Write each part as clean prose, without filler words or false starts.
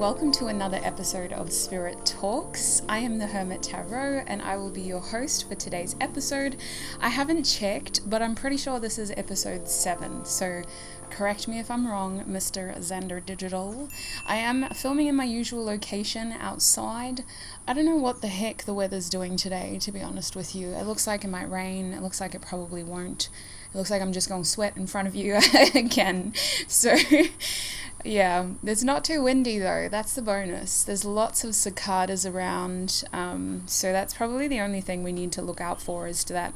welcome to another episode of Spirit Talks. I am the Hermit Tarot and I will be your host for today's episode. I haven't checked, but I'm pretty sure this is episode 7, so correct me if I'm wrong, Mr. Xander Digital. I am filming in my usual location outside. I don't know what the heck the weather's doing today, to be honest with you. It looks like it might rain. It looks like it probably won't. It looks like I'm just going to sweat in front of you again. So, yeah, it's not too windy though. That's the bonus. There's lots of cicadas around. So that's probably the only thing we need to look out for, is that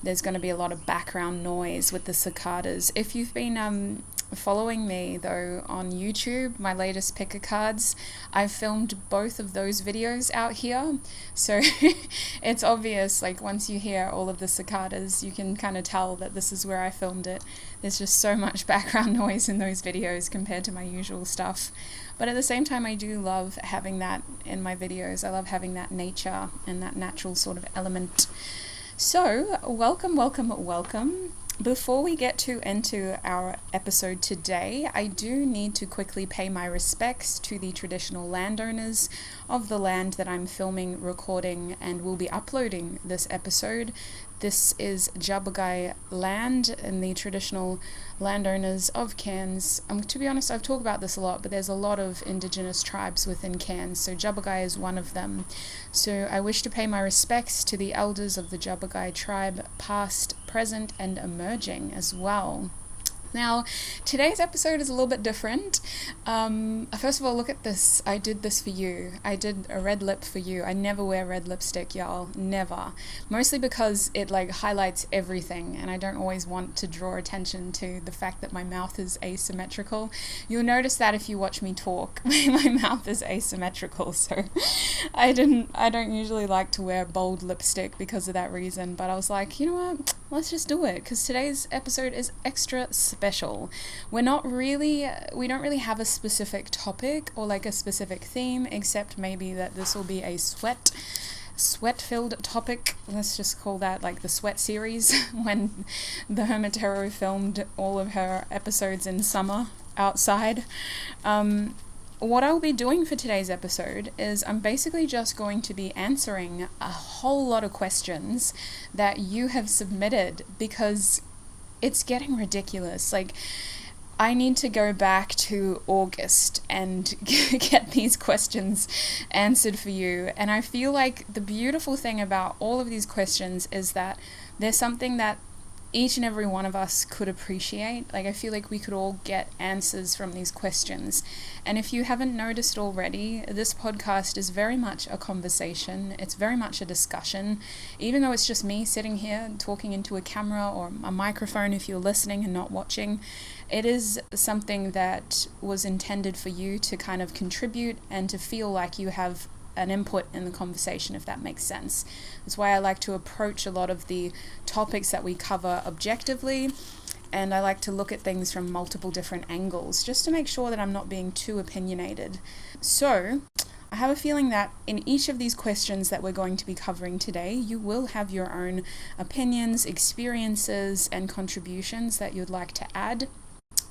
there's going to be a lot of background noise with the cicadas. If you've been following me though on YouTube, my latest picker cards, I've filmed both of those videos out here, so it's obvious, like once you hear all of the cicadas you can kind of tell that this is where I filmed it. There's just so much background noise in those videos compared to my usual stuff, but at the same time I do love having that in my videos. I love having that nature and that natural sort of element. So welcome. Before we get into our episode today, I do need to quickly pay my respects to the traditional landowners of the land that I'm filming, recording, and will be uploading this episode. This is Jabagai land and the traditional landowners of Cairns. To be honest, I've talked about this a lot, but there's a lot of indigenous tribes within Cairns, so Jabagai is one of them. So I wish to pay my respects to the elders of the Jabagai tribe, past, present, and emerging as well. Now, today's episode is a little bit different. First of all, look at this. I did this for you. I did a red lip for you. I never wear red lipstick, y'all. Never. Mostly because it like highlights everything, and I don't always want to draw attention to the fact that my mouth is asymmetrical. You'll notice that if you watch me talk. My mouth is asymmetrical, so I don't usually like to wear bold lipstick because of that reason, but I was like, you know what? Let's just do it, because today's episode is extra special. We don't really have a specific topic or like a specific theme, except maybe that this will be a sweat-filled topic. Let's just call that like the sweat series, when the Hermit Tarot filmed all of her episodes in summer outside. What I'll be doing for today's episode is I'm basically just going to be answering a whole lot of questions that you have submitted, because it's getting ridiculous. Like, I need to go back to August and get these questions answered for you. And I feel like the beautiful thing about all of these questions is that there's something that each and every one of us could appreciate. Like, I feel like we could all get answers from these questions. And if you haven't noticed already, this podcast is very much a conversation. It's very much a discussion. Even though it's just me sitting here talking into a camera or a microphone if you're listening and not watching, it is something that was intended for you to kind of contribute and to feel like you have an input in the conversation, if that makes sense. That's why I like to approach a lot of the topics that we cover objectively, and I like to look at things from multiple different angles, just to make sure that I'm not being too opinionated. So I have a feeling that in each of these questions that we're going to be covering today, you will have your own opinions, experiences, and contributions that you'd like to add.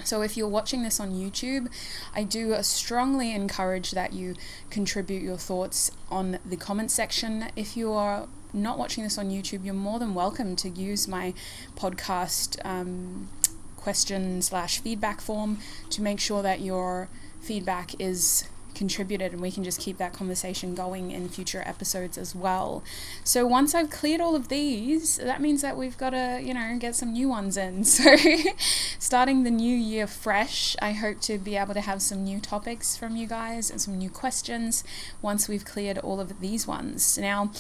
So if you're watching this on YouTube, I do strongly encourage that you contribute your thoughts on the comment section. If you are not watching this on YouTube, you're more than welcome to use my podcast question/feedback form to make sure that your feedback is contributed, and we can just keep that conversation going in future episodes as well. So once I've cleared all of these, that means that we've got to, get some new ones in. So starting the new year fresh, I hope to be able to have some new topics from you guys and some new questions once we've cleared all of these ones. Now,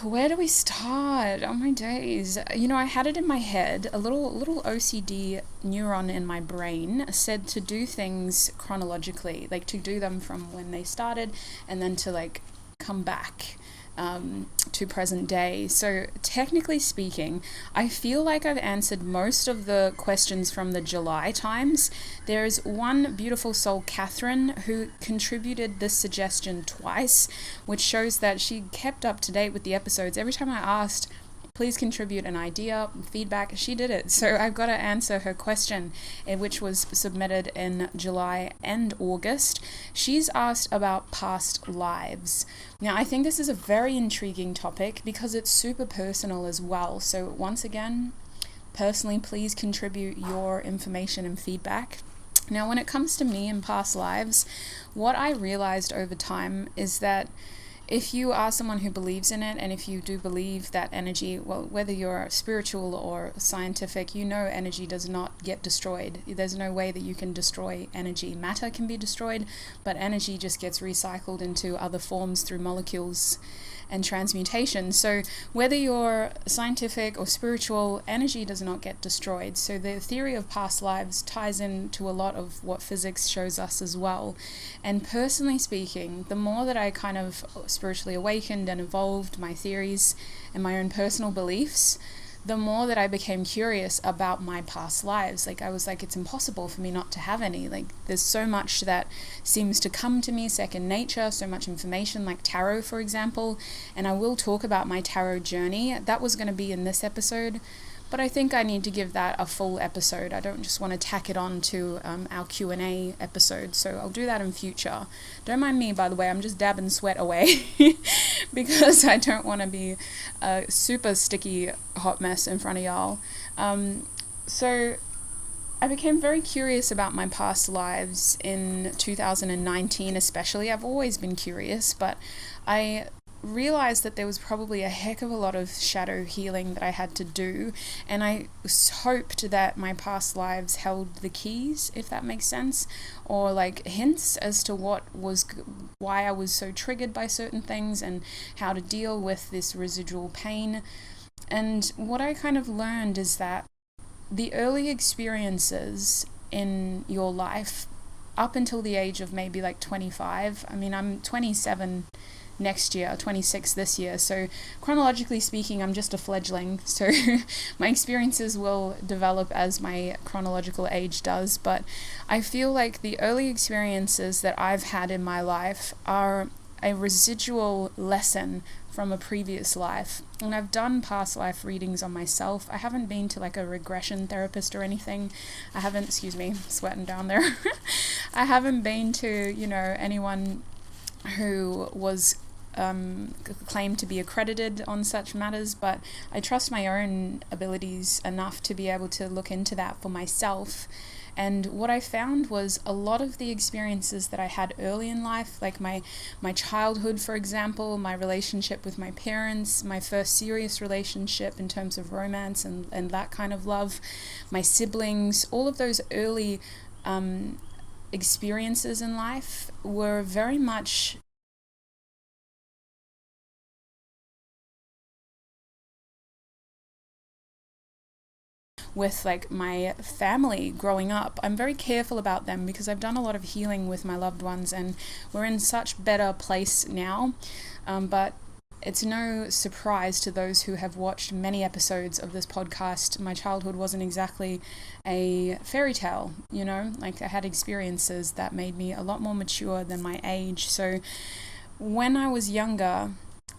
where do we start? Oh my days. I had it in my head, a little OCD neuron in my brain said to do things chronologically, like to do them from when they started and then to like come back to present day. So technically speaking, I feel like I've answered most of the questions from the July times. There's one beautiful soul, Catherine, who contributed this suggestion twice, which shows that she kept up to date with the episodes. Every time I asked please contribute an idea, feedback. She did it. So I've got to answer her question, which was submitted in July and August. She's asked about past lives. Now, I think this is a very intriguing topic because it's super personal as well. So once again, personally, please contribute your information and feedback. Now, when it comes to me and past lives, what I realized over time is that if you are someone who believes in it, and if you do believe that energy, well, whether you're spiritual or scientific, you know energy does not get destroyed. There's no way that you can destroy energy. Matter can be destroyed, but energy just gets recycled into other forms through molecules and transmutation. So whether you're scientific or spiritual, energy does not get destroyed. So the theory of past lives ties into a lot of what physics shows us as well. And personally speaking, the more that I kind of spiritually awakened and evolved my theories and my own personal beliefs, the more that I became curious about my past lives. Like, I was like, it's impossible for me not to have any. Like, there's so much that seems to come to me second nature, so much information, like tarot, for example. And I will talk about my tarot journey. That was going to be in this episode, but I think I need to give that a full episode. I don't just want to tack it on to our Q&A episode, so I'll do that in future. Don't mind me, by the way, I'm just dabbing sweat away because I don't want to be a super sticky hot mess in front of y'all. So I became very curious about my past lives in 2019 especially. I've always been curious, but I realized that there was probably a heck of a lot of shadow healing that I had to do, and I hoped that my past lives held the keys, if that makes sense, or like hints as to why I was so triggered by certain things and how to deal with this residual pain. And what I kind of learned is that the early experiences in your life up until the age of maybe like 25, I mean, I'm 27 next year, 26 this year, so chronologically speaking, I'm just a fledgling, so my experiences will develop as my chronological age does. But I feel like the early experiences that I've had in my life are a residual lesson from a previous life. And I've done past life readings on myself. I haven't been to like a regression therapist or anything. I haven't, excuse me, sweating down there. I haven't been to, anyone who was claimed to be accredited on such matters, but I trust my own abilities enough to be able to look into that for myself. And what I found was a lot of the experiences that I had early in life, like my childhood, for example, my relationship with my parents, my first serious relationship in terms of romance and that kind of love, my siblings, all of those early experiences in life were very much with like my family growing up. I'm very careful about them because I've done a lot of healing with my loved ones and we're in such better place now. But it's no surprise to those who have watched many episodes of this podcast. My childhood wasn't exactly a fairy tale, like I had experiences that made me a lot more mature than my age. So when I was younger,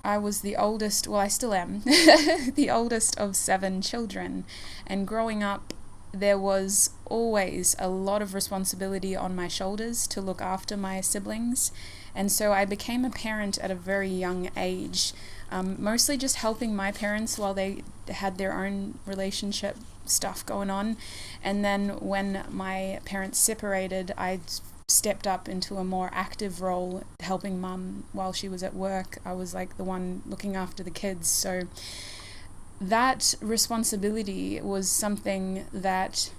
I was the oldest, well, I still am, the oldest of 7 children. And growing up, there was always a lot of responsibility on my shoulders to look after my siblings. And so I became a parent at a very young age, mostly just helping my parents while they had their own relationship stuff going on. And then when my parents separated, I stepped up into a more active role, helping mum while she was at work. I was like the one looking after the kids. So that responsibility was something that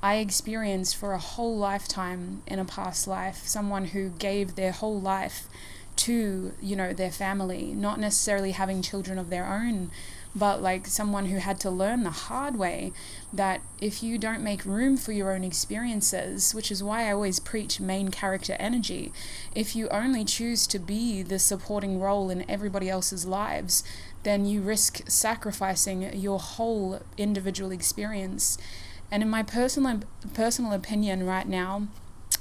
I experienced for a whole lifetime in a past life. Someone who gave their whole life to, their family, not necessarily having children of their own, but like someone who had to learn the hard way that if you don't make room for your own experiences, which is why I always preach main character energy, if you only choose to be the supporting role in everybody else's lives, then you risk sacrificing your whole individual experience. And in my personal opinion right now,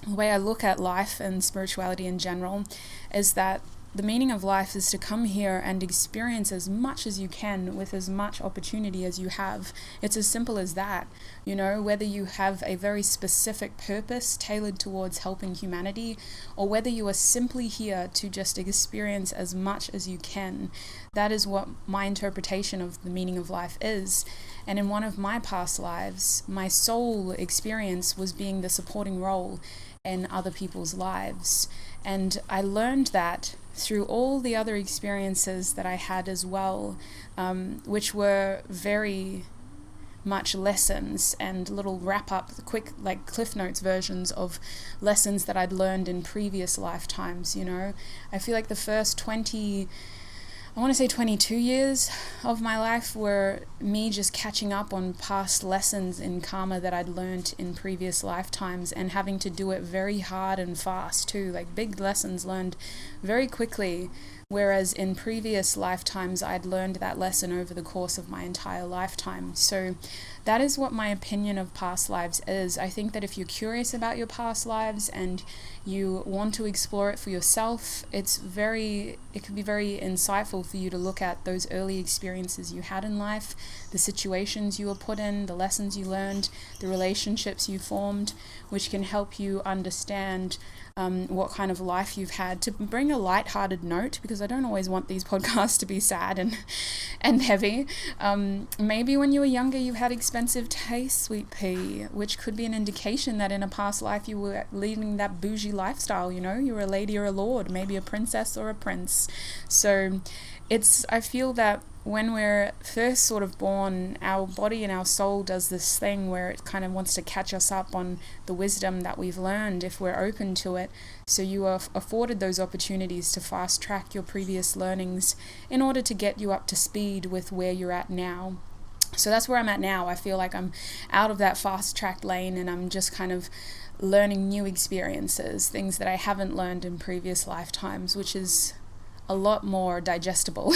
the way I look at life and spirituality in general is that the meaning of life is to come here and experience as much as you can with as much opportunity as you have. It's as simple as that. You know, whether you have a very specific purpose tailored towards helping humanity, or whether you are simply here to just experience as much as you can. That is what my interpretation of the meaning of life is. And in one of my past lives, my soul experience was being the supporting role in other people's lives. And I learned that through all the other experiences that I had as well, which were very much lessons and little wrap-up, quick, like Cliff Notes versions of lessons that I'd learned in previous lifetimes, you know. I feel like the first 22 years of my life were me just catching up on past lessons in karma that I'd learned in previous lifetimes, and having to do it very hard and fast too, like big lessons learned very quickly, whereas in previous lifetimes I'd learned that lesson over the course of my entire lifetime. So that is what my opinion of past lives is. I think that if you're curious about your past lives and you want to explore it for yourself, it can be very insightful for you to look at those early experiences you had in life, the situations you were put in, the lessons you learned, the relationships you formed, which can help you understand what kind of life you've had. To bring a light-hearted note, because I don't always want these podcasts to be sad and heavy. Maybe when you were younger you had expensive taste, sweet pea, which could be an indication that in a past life you were leading that bougie lifestyle, you know, you were a lady or a lord, maybe a princess or a prince. So I feel that when we're first sort of born, our body and our soul does this thing where it kind of wants to catch us up on the wisdom that we've learned if we're open to it. So you are afforded those opportunities to fast track your previous learnings in order to get you up to speed with where you're at now. So that's where I'm at now. I feel like I'm out of that fast track lane and I'm just kind of learning new experiences, things that I haven't learned in previous lifetimes, which is a lot more digestible.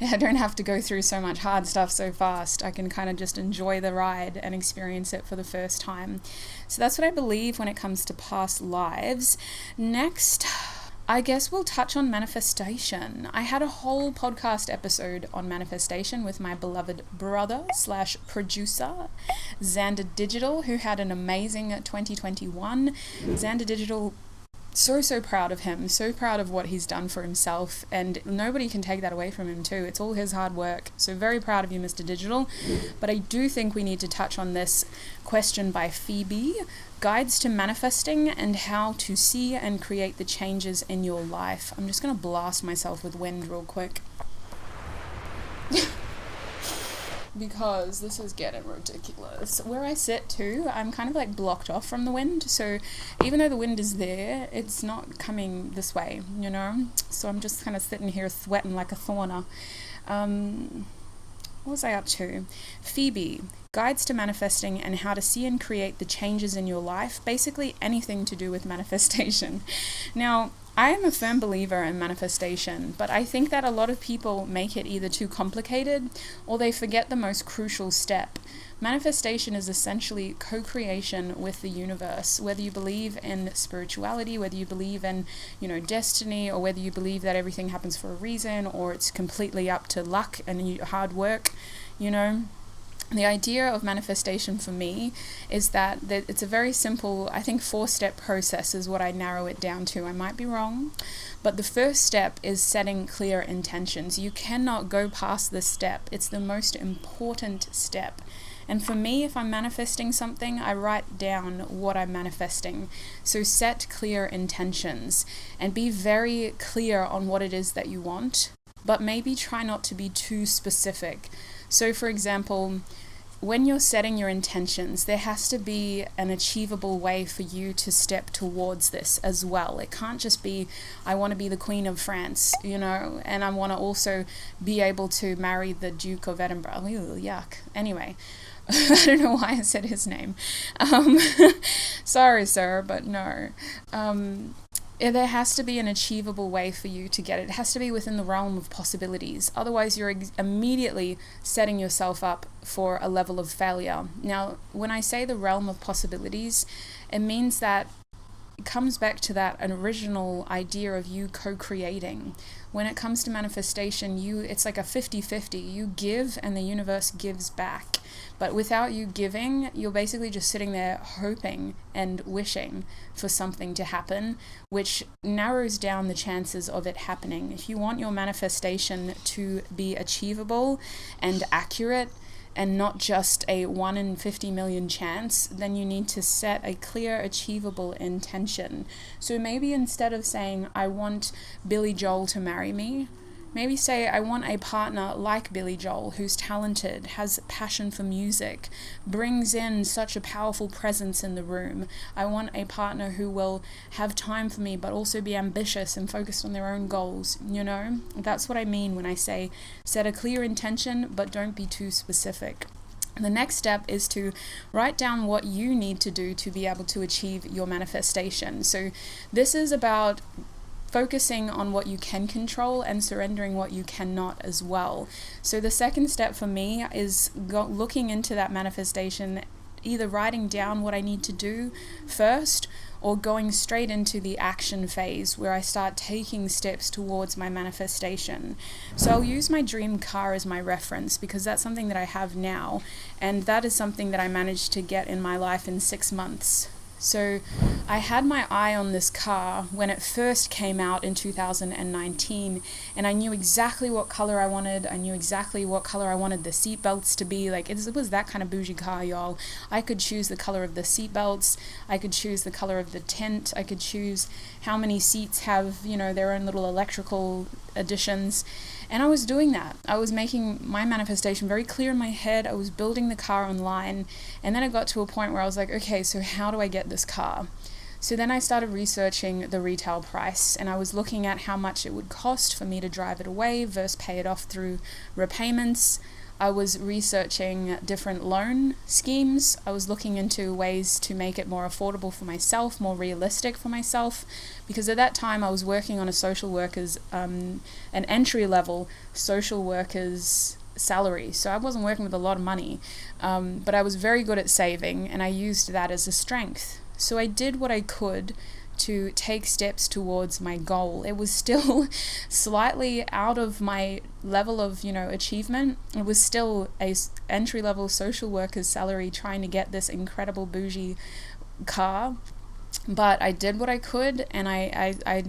I don't have to go through so much hard stuff so fast. I can kind of just enjoy the ride and experience it for the first time. So that's what I believe when it comes to past lives. Next, I guess we'll touch on manifestation. I had a whole podcast episode on manifestation with my beloved brother / producer, Xander Digital, who had an amazing 2021. Xander Digital, so proud of him, so proud of what he's done for himself, and nobody can take that away from him too. It's all his hard work. So very proud of you, Mr. Digital. But I do think we need to touch on this question by Phoebe, guides to manifesting and how to see and create the changes in your life. I'm just going to blast myself with wind real quick. Because this is getting ridiculous. Where I sit too, I'm kind of like blocked off from the wind, so even though the wind is there, it's not coming this way, you know? So I'm just kind of sitting here sweating like a sauna. What was I up to? Phoebe, guides to manifesting and how to see and create the changes in your life, basically anything to do with manifestation. Now, I am a firm believer in manifestation, but I think that a lot of people make it either too complicated or they forget the most crucial step. Manifestation is essentially co-creation with the universe. Whether you believe in spirituality, whether you believe in, destiny, or whether you believe that everything happens for a reason, or it's completely up to luck and hard work, The idea of manifestation for me is that it's a very simple, I think 4-step process is what I narrow it down to. I might be wrong, but the first step is setting clear intentions. You cannot go past this step. It's the most important step. And for me, if I'm manifesting something, I write down what I'm manifesting. So set clear intentions and be very clear on what it is that you want, but maybe try not to be too specific. So for example, when you're setting your intentions, there has to be an achievable way for you to step towards this as well. It can't just be, I want to be the Queen of France, and I want to also be able to marry the Duke of Edinburgh. Ew, yuck. Anyway, I don't know why I said his name. Sorry, sir, but no. There has to be an achievable way for you to get it. It has to be within the realm of possibilities. Otherwise, you're immediately setting yourself up for a level of failure. Now, when I say the realm of possibilities, it means that it comes back to that original idea of you co-creating. When it comes to manifestation, it's like a 50-50. You give and the universe gives back. But without you giving, you're basically just sitting there hoping and wishing for something to happen, which narrows down the chances of it happening. If you want your manifestation to be achievable and accurate, and not just a 1 in 50 million chance, then you need to set a clear, achievable intention. So maybe instead of saying, I want Billy Joel to marry me, maybe say, I want a partner like Billy Joel, who's talented, has passion for music, brings in such a powerful presence in the room. I want a partner who will have time for me, but also be ambitious and focused on their own goals. That's what I mean when I say set a clear intention, but don't be too specific. The next step is to write down what you need to do to be able to achieve your manifestation. So this is about focusing on what you can control and surrendering what you cannot as well. So the second step for me is looking into that manifestation, either writing down what I need to do first or going straight into the action phase where I start taking steps towards my manifestation. So I'll use my dream car as my reference because that's something that I have now, and that is something that I managed to get in my life in 6 months. So I had my eye on this car when it first came out in 2019, and I knew exactly what color I wanted. I knew exactly what color I wanted the seat belts to be. Like, it was that kind of bougie car, y'all. I could choose the color of the seat belts. I could choose the color of the tent. I could choose how many seats have, their own little electrical additions. And I was doing that. I was making my manifestation very clear in my head. I was building the car online. And then it got to a point where I was like, okay, so how do I get this car? So then I started researching the retail price, and I was looking at how much it would cost for me to drive it away versus pay it off through repayments. I was researching different loan schemes. I was looking into ways to make it more affordable for myself, more realistic for myself, because at that time I was working on a social worker's, an entry-level social worker's salary. So I wasn't working with a lot of money, but I was very good at saving, and I used that as a strength. So I did what I could to take steps towards my goal. It was still slightly out of my level of, achievement. It was still a entry-level social worker's salary trying to get this incredible bougie car. But I did what I could, and I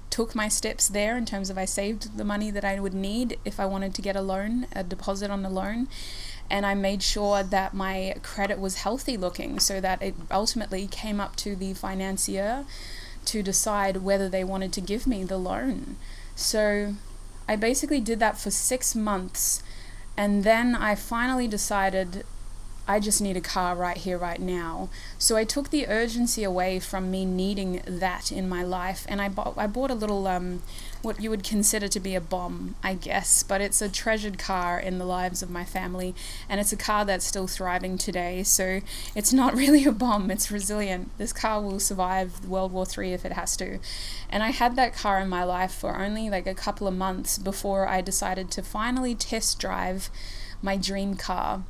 took my steps there in terms of I saved the money that I would need if I wanted to get a deposit on a loan. And I made sure that my credit was healthy looking so that it ultimately came up to the financier to decide whether they wanted to give me the loan. So I basically did that for 6 months, and then I finally decided I just need a car right here, right now. So I took the urgency away from me needing that in my life, and I bought a little, what you would consider to be a bomb, I guess, but it's a treasured car in the lives of my family, and it's a car that's still thriving today, so it's not really a bomb, it's resilient. This car will survive World War III if it has to. And I had that car in my life for only like a couple of months before I decided to finally test drive my dream car.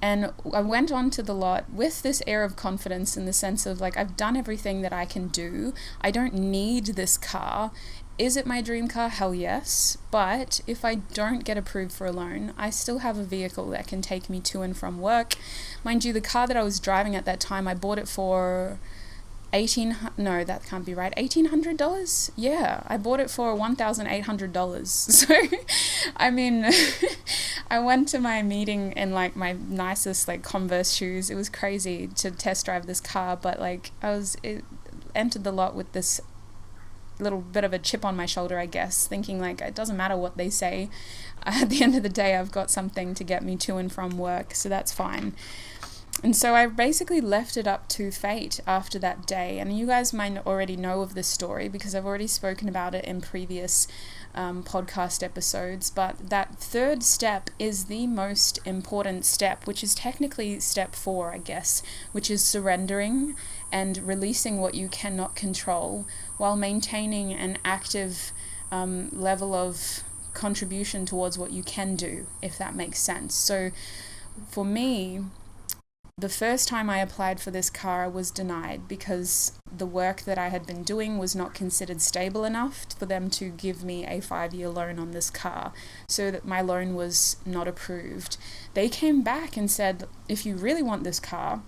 And I went onto the lot with this air of confidence in the sense of like, I've done everything that I can do. I don't need this car. Is it my dream car? Hell yes. But if I don't get approved for a loan, I still have a vehicle that can take me to and from work. Mind you, the car that I was driving at that time, I bought it for that can't be right. $1,800? Yeah, I bought it for $1,800. So, I mean, I went to my meeting in like my nicest like Converse shoes. It was crazy to test drive this car, but like it entered the lot with this little bit of a chip on my shoulder, I guess, thinking like it doesn't matter what they say. At the end of the day, I've got something to get me to and from work, so that's fine. And so I basically left it up to fate after that day. And you guys might already know of this story because I've already spoken about it in previous podcast episodes. But that third step is the most important step, which is technically step 4, I guess, which is surrendering and releasing what you cannot control while maintaining an active level of contribution towards what you can do, if that makes sense. So for me, the first time I applied for this car, I was denied because the work that I had been doing was not considered stable enough for them to give me a 5-year loan on this car, so that my loan was not approved. They came back and said, if you really want this car,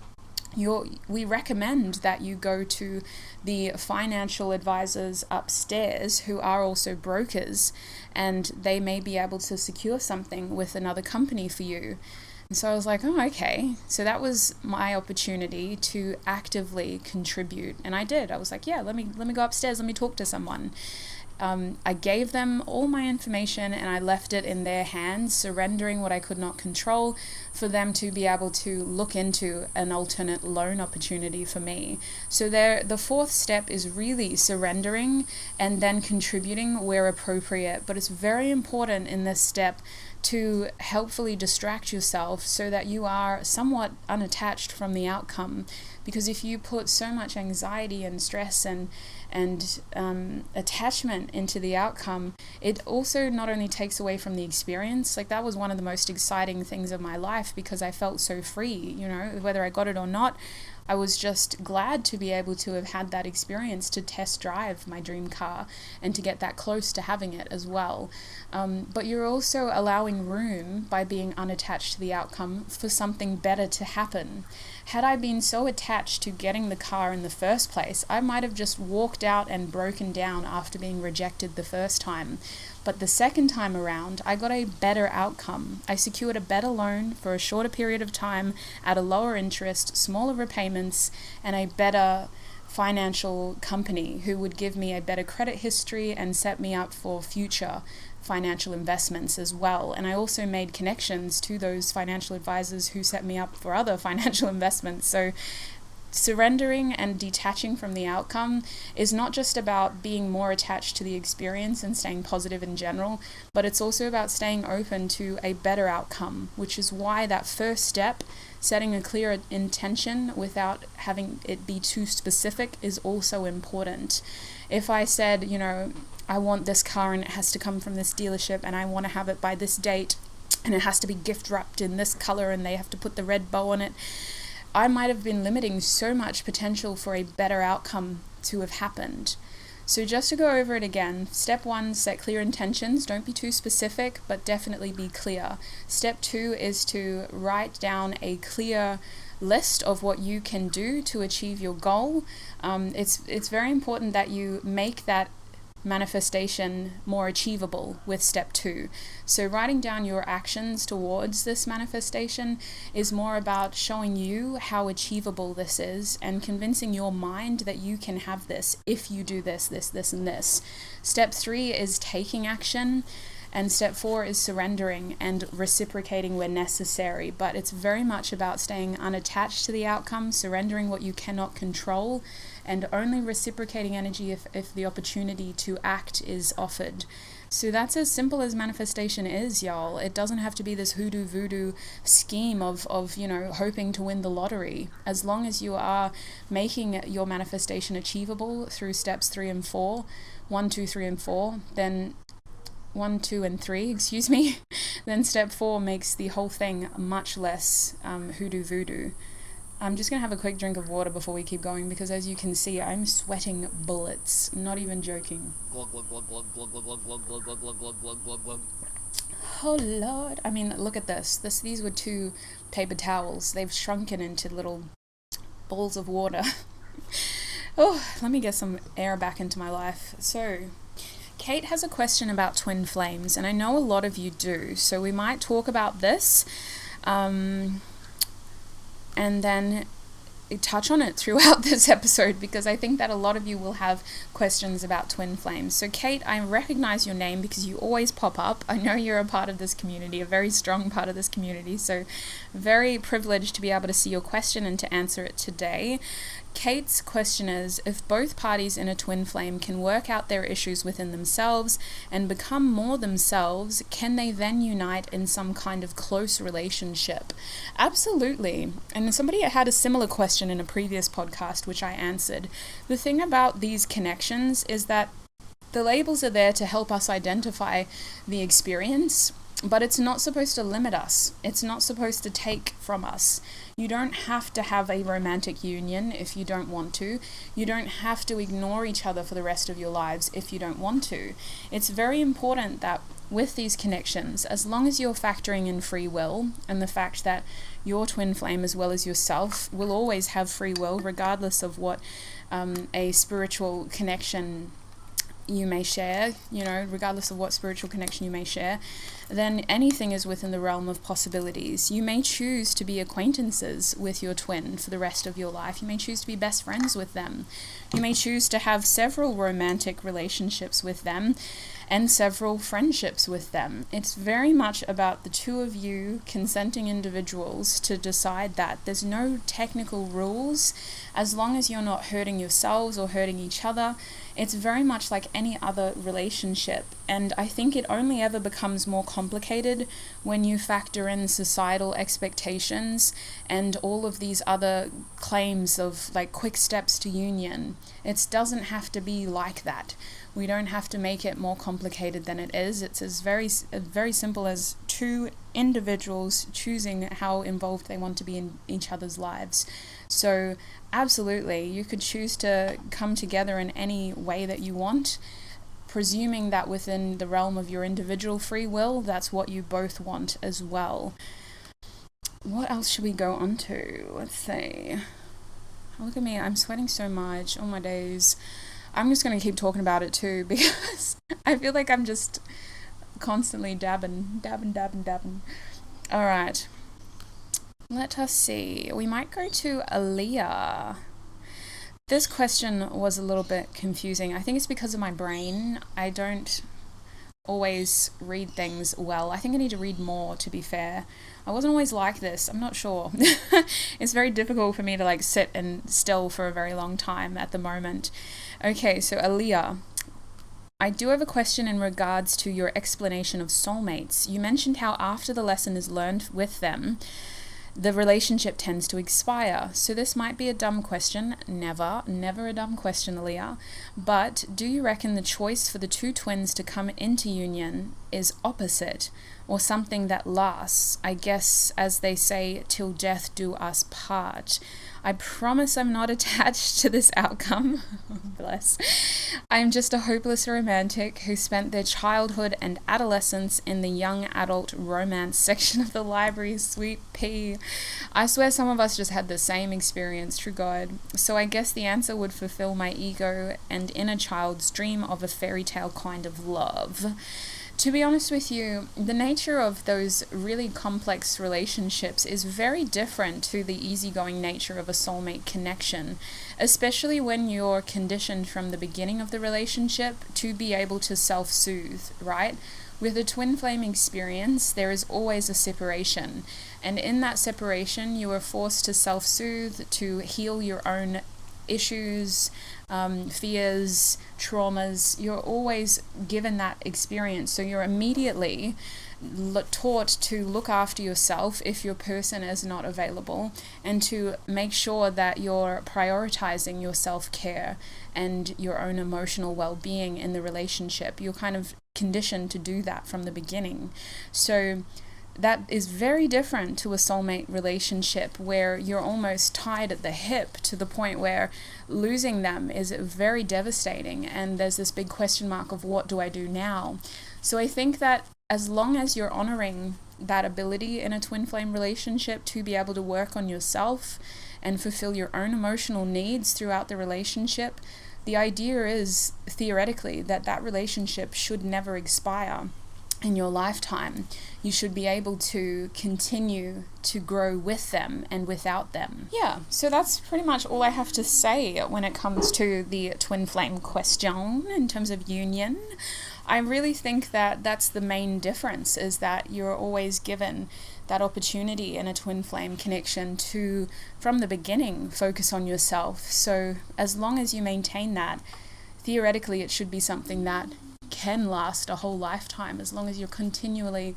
we recommend that you go to the financial advisors upstairs who are also brokers, and they may be able to secure something with another company for you. And so I was like, oh, okay. So that was my opportunity to actively contribute. And I did. I was like, yeah, let me go upstairs. Let me talk to someone. I gave them all my information and I left it in their hands, surrendering what I could not control for them to be able to look into an alternate loan opportunity for me. So the fourth step is really surrendering and then contributing where appropriate. But it's very important in this step to helpfully distract yourself so that you are somewhat unattached from the outcome. Because if you put so much anxiety and stress and attachment into the outcome, it also not only takes away from the experience. Like, that was one of the most exciting things of my life because I felt so free, whether I got it or not. I was just glad to be able to have had that experience to test drive my dream car and to get that close to having it as well. But you're also allowing room by being unattached to the outcome for something better to happen. Had I been so attached to getting the car in the first place, I might have just walked out and broken down after being rejected the first time. But the second time around, I got a better outcome. I secured a better loan for a shorter period of time at a lower interest, smaller repayments, and a better financial company who would give me a better credit history and set me up for future financial investments as well. And I also made connections to those financial advisors who set me up for other financial investments. So surrendering and detaching from the outcome is not just about being more attached to the experience and staying positive in general, but it's also about staying open to a better outcome, which is why that first step, setting a clear intention without having it be too specific, is also important. If I said, I want this car and it has to come from this dealership and I want to have it by this date and it has to be gift wrapped in this color and they have to put the red bow on it, I might have been limiting so much potential for a better outcome to have happened. So just to go over it again, step 1, set clear intentions. Don't be too specific, but definitely be clear. Step 2 is to write down a clear list of what you can do to achieve your goal. It's very important that you make that manifestation more achievable with step 2. So writing down your actions towards this manifestation is more about showing you how achievable this is and convincing your mind that you can have this if you do this, and this. Step 3 is taking action. And step 4 is surrendering and reciprocating where necessary. But it's very much about staying unattached to the outcome, surrendering what you cannot control, and only reciprocating energy if the opportunity to act is offered. So that's as simple as manifestation is, y'all. It doesn't have to be this hoodoo voodoo scheme of hoping to win the lottery. As long as you are making your manifestation achievable through steps 3 and 4, 1, 2, 3, and 4, then 1, 2, and 3, then step 4 makes the whole thing much less hoodoo voodoo. I'm just going to have a quick drink of water before we keep going because, as you can see, I'm sweating bullets. Not even joking. Oh, Lord. I mean, look at this. These were 2 paper towels. They've shrunken into little balls of water. Oh, let me get some air back into my life. So, Kate has a question about twin flames, and I know a lot of you do, so we might talk about this and then touch on it throughout this episode because I think that a lot of you will have questions about twin flames. So Kate, I recognize your name because you always pop up. I know you're a part of this community, a very strong part of this community, so very privileged to be able to see your question and to answer it today. Kate's question is, if both parties in a twin flame can work out their issues within themselves and become more themselves, can they then unite in some kind of close relationship? Absolutely. And somebody had a similar question in a previous podcast, which I answered. The thing about these connections is that the labels are there to help us identify the experience. But it's not supposed to limit us. It's not supposed to take from us. You don't have to have a romantic union if you don't want to. You don't have to ignore each other for the rest of your lives if you don't want to. It's very important that with these connections, as long as you're factoring in free will and the fact that your twin flame as well as yourself will always have free will regardless of what a spiritual connection you may share, regardless of what spiritual connection you may share, then anything is within the realm of possibilities. You may choose to be acquaintances with your twin for the rest of your life. You may choose to be best friends with them. You may choose to have several romantic relationships with them and several friendships with them. It's very much about the two of you consenting individuals to decide that. There's no technical rules as long as you're not hurting yourselves or hurting each other. It's very much like any other relationship, and I think it only ever becomes more complicated when you factor in societal expectations and all of these other claims of like quick steps to union. It doesn't have to be like that. We don't have to make it more complicated than it is. It's as very simple as two individuals choosing how involved they want to be in each other's lives. So absolutely, you could choose to come together in any way that you want, presuming that within the realm of your individual free will, that's what you both want as well. What else should we go on to? Let's see. Oh, look at me, I'm sweating so much. Oh my days. I'm just going to keep talking about it too because I feel like I'm just constantly dabbing. All right. Let us see. We might go to Aaliyah. This question was a little bit confusing. I think it's because of my brain. I don't always read things well. I think I need to read more, to be fair. I wasn't always like this. I'm not sure. It's very difficult for me to sit and still for a very long time at the moment. Okay, so Aaliyah, I do have a question in regards to your explanation of soulmates. You mentioned how after the lesson is learned with them, the relationship tends to expire. So this might be a dumb question. Never a dumb question, Aaliyah. But do you reckon the choice for the two twins to come into union is opposite, or something that lasts, I guess, as they say, till death do us part? I promise I'm not attached to this outcome. Bless. I'm just a hopeless romantic who spent their childhood and adolescence in the young adult romance section of the library. Sweet pea. I swear some of us just had the same experience, true God. So I guess the answer would fulfill my ego and inner child's dream of a fairy tale kind of love. To be honest with you, the nature of those really complex relationships is very different to the easygoing nature of a soulmate connection, especially when you're conditioned from the beginning of the relationship to be able to self-soothe, right? With a twin flame experience, there is always a separation, and in that separation, you are forced to self-soothe, to heal your own issues, fears, traumas. You're always given that experience, so you're immediately taught to look after yourself if your person is not available, and to make sure that you're prioritizing your self-care and your own emotional well-being in the relationship. You're kind of conditioned to do that from the beginning. So that is very different to a soulmate relationship where you're almost tied at the hip to the point where losing them is very devastating, and there's this big question mark of what do I do now? So I think that as long as you're honoring that ability in a twin flame relationship to be able to work on yourself and fulfill your own emotional needs throughout the relationship, the idea is theoretically that that relationship should never expire in your lifetime. You should be able to continue to grow with them and without them. Yeah, so that's pretty much all I have to say when it comes to the twin flame question in terms of union. I really think that that's the main difference, is that you're always given that opportunity in a twin flame connection to, from the beginning, focus on yourself. So as long as you maintain that, theoretically it should be something that can last a whole lifetime, as long as you're continually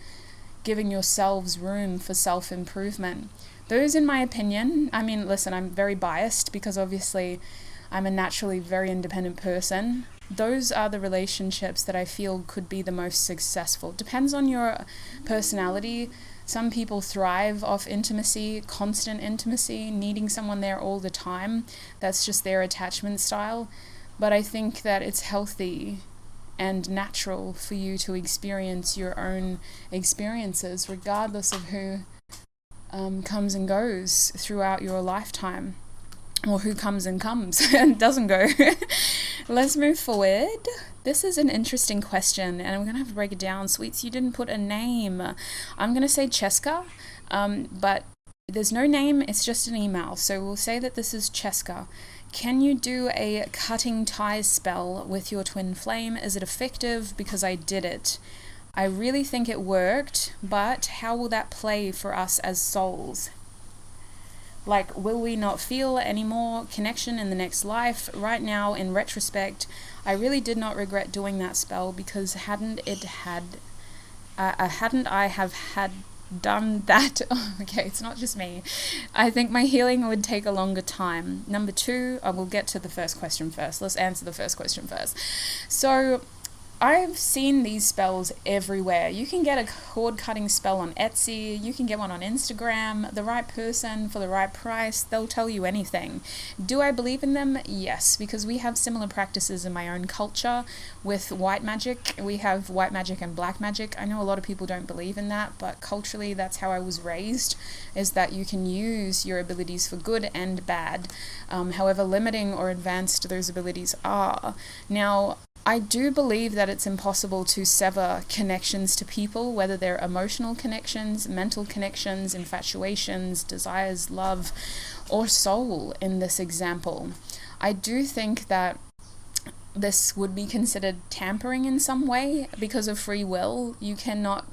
giving yourselves room for self-improvement. Those, in my opinion, listen, I'm very biased because obviously I'm a naturally very independent person. those are the relationships that I feel could be the most successful. Depends on your personality. Some people thrive off intimacy, constant intimacy, needing someone there all the time. That's just their attachment style. But I think that it's healthy and natural for you to experience your own experiences, regardless of who comes and goes throughout your lifetime, or who comes and and doesn't go. Let's move forward. This is an interesting question, and I'm going to have to break it down. Sweets, you didn't put a name. I'm going to say Cheska, but there's no name, it's just an email. So we'll say that this is Cheska. Can you do a cutting ties spell with your twin flame? Is it effective? Because I did it. I really think it worked, but how will that play for us as souls? Like, will we not feel any more connection in the next life? Right now, in retrospect, I really did not regret doing that spell, because hadn't I have had done that, okay, it's not just me, I think my healing would take a longer time. Number two, I will get to the first question first. Let's answer the first question first. So I've seen these spells everywhere. You can get a cord cutting spell on Etsy, you can get one on Instagram. The right person for the right price, they'll tell you anything. Do I believe in them? Yes, because we have similar practices in my own culture with white magic. We have white magic and black magic. I know a lot of people don't believe in that, but culturally that's how I was raised, is that you can use your abilities for good and bad, however limiting or advanced those abilities are. Now, I do believe that it's impossible to sever connections to people, whether they're emotional connections, mental connections, infatuations, desires, love, or soul in this example. I do think that this would be considered tampering in some way because of free will. You cannot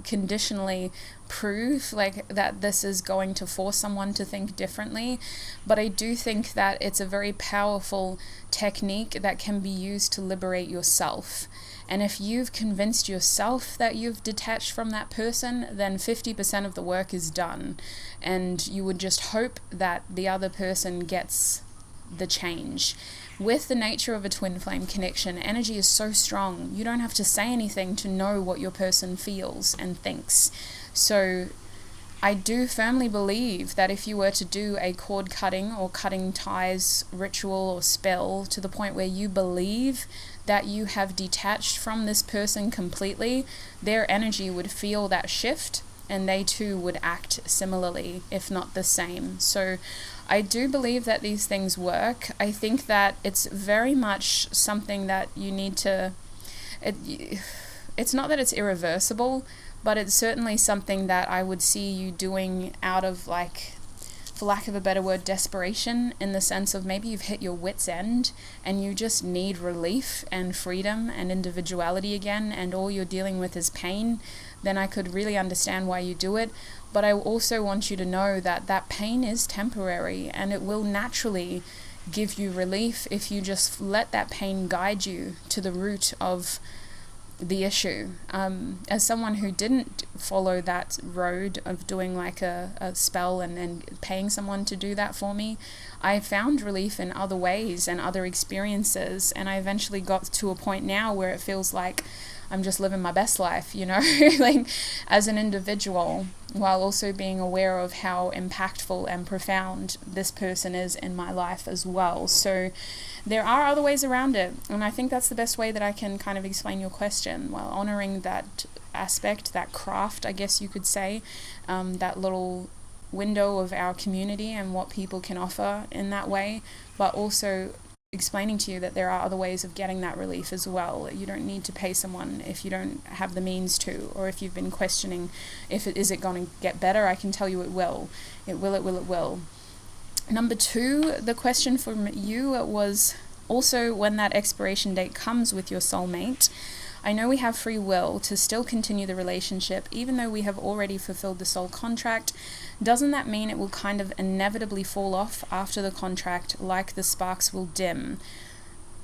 conditionally prove like that this is going to force someone to think differently, but I do think that it's a very powerful technique that can be used to liberate yourself. And if you've convinced yourself that you've detached from that person, then 50% of the work is done, and you would just hope that the other person gets the change. With the nature of a twin flame connection, energy is so strong, you don't have to say anything to know what your person feels and thinks. So I do firmly believe that if you were to do a cord cutting or cutting ties ritual or spell to the point where you believe that you have detached from this person completely, their energy would feel that shift, and they too would act similarly, if not the same. So I do believe that these things work. I think that it's very much something that you need to, it's not that it's irreversible, but it's certainly something that I would see you doing out of, like, for lack of a better word, desperation, in the sense of maybe you've hit your wit's end and you just need relief and freedom and individuality again, and all you're dealing with is pain. Then I could really understand why you do it. But I also want you to know that that pain is temporary, and it will naturally give you relief if you just let that pain guide you to the root of the issue. As someone who didn't follow that road of doing like a spell and paying someone to do that for me, I found relief in other ways and other experiences, and I eventually got to a point now where it feels like I'm just living my best life, you know, like as an individual, while also being aware of how impactful and profound this person is in my life as well. So there are other ways around it, and I think that's the best way that I can kind of explain your question, while honoring that aspect, that craft, I guess you could say, that little window of our community and what people can offer in that way, but also explaining to you that there are other ways of getting that relief as well. You don't need to pay someone if you don't have the means to, or if you've been questioning if it is it going to get better. I can tell you it will. It will. Number two, the question from you was also when that expiration date comes with your soulmate. I know we have free will to still continue the relationship even though we have already fulfilled the soul contract. Doesn't that mean it will kind of inevitably fall off after the contract, like the sparks will dim,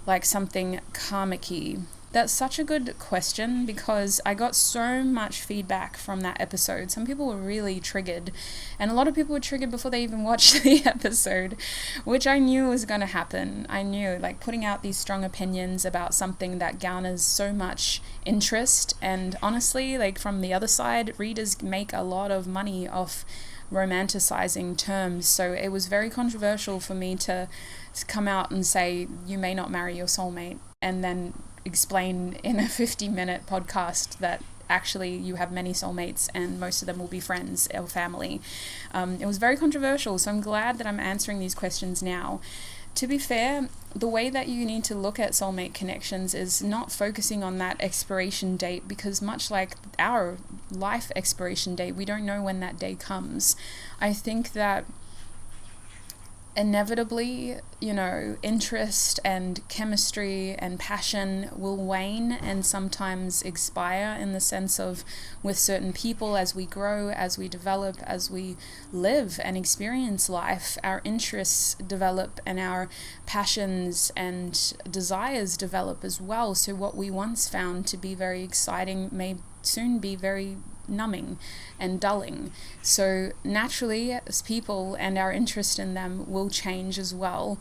like something karmic-y? That's such a good question, because I got so much feedback from that episode. Some people were really triggered, and a lot of people were triggered before they even watched the episode, which I knew was going to happen. I knew, like, putting out these strong opinions about something that garners so much interest, and honestly, like, from the other side, readers make a lot of money off romanticizing terms. So it was very controversial for me to come out and say, you may not marry your soulmate, and then explain in a 50-minute podcast that actually you have many soulmates and most of them will be friends or family. It was very controversial, so I'm glad that I'm answering these questions now. To be fair, the way that you need to look at soulmate connections is not focusing on that expiration date, because much like our life expiration date, we don't know when that day comes. I think that inevitably, interest and chemistry and passion will wane and sometimes expire, in the sense of, with certain people, as we grow, as we develop, as we live and experience life, our interests develop and our passions and desires develop as well. So what we once found to be very exciting may soon be very numbing and dulling. So naturally, as people and our interest in them will change as well.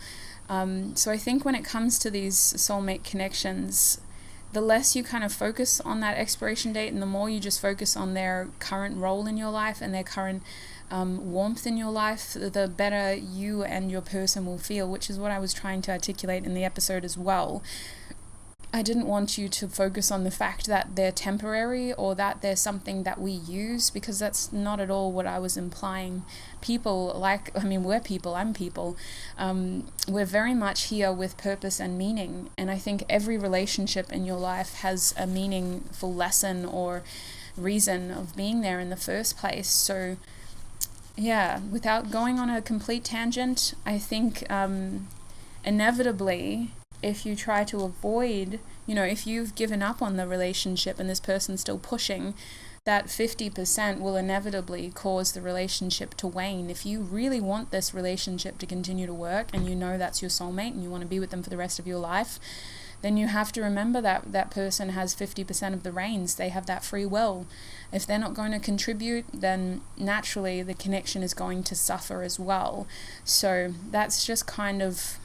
So I think when it comes to these soulmate connections, the less you kind of focus on that expiration date and the more you just focus on their current role in your life and their current warmth in your life, the better you and your person will feel, which is what I was trying to articulate in the episode as well. I didn't want you to focus on the fact that they're temporary or that they're something that we use, because that's not at all what I was implying. We're people, I'm people. We're very much here with purpose and meaning. And I think every relationship in your life has a meaningful lesson or reason of being there in the first place. So yeah, without going on a complete tangent, I think inevitably, if you try to avoid, if you've given up on the relationship and this person's still pushing, that 50% will inevitably cause the relationship to wane. If you really want this relationship to continue to work and you know that's your soulmate and you want to be with them for the rest of your life, then you have to remember that that person has 50% of the reins. They have that free will. If they're not going to contribute, then naturally the connection is going to suffer as well. So that's just kind of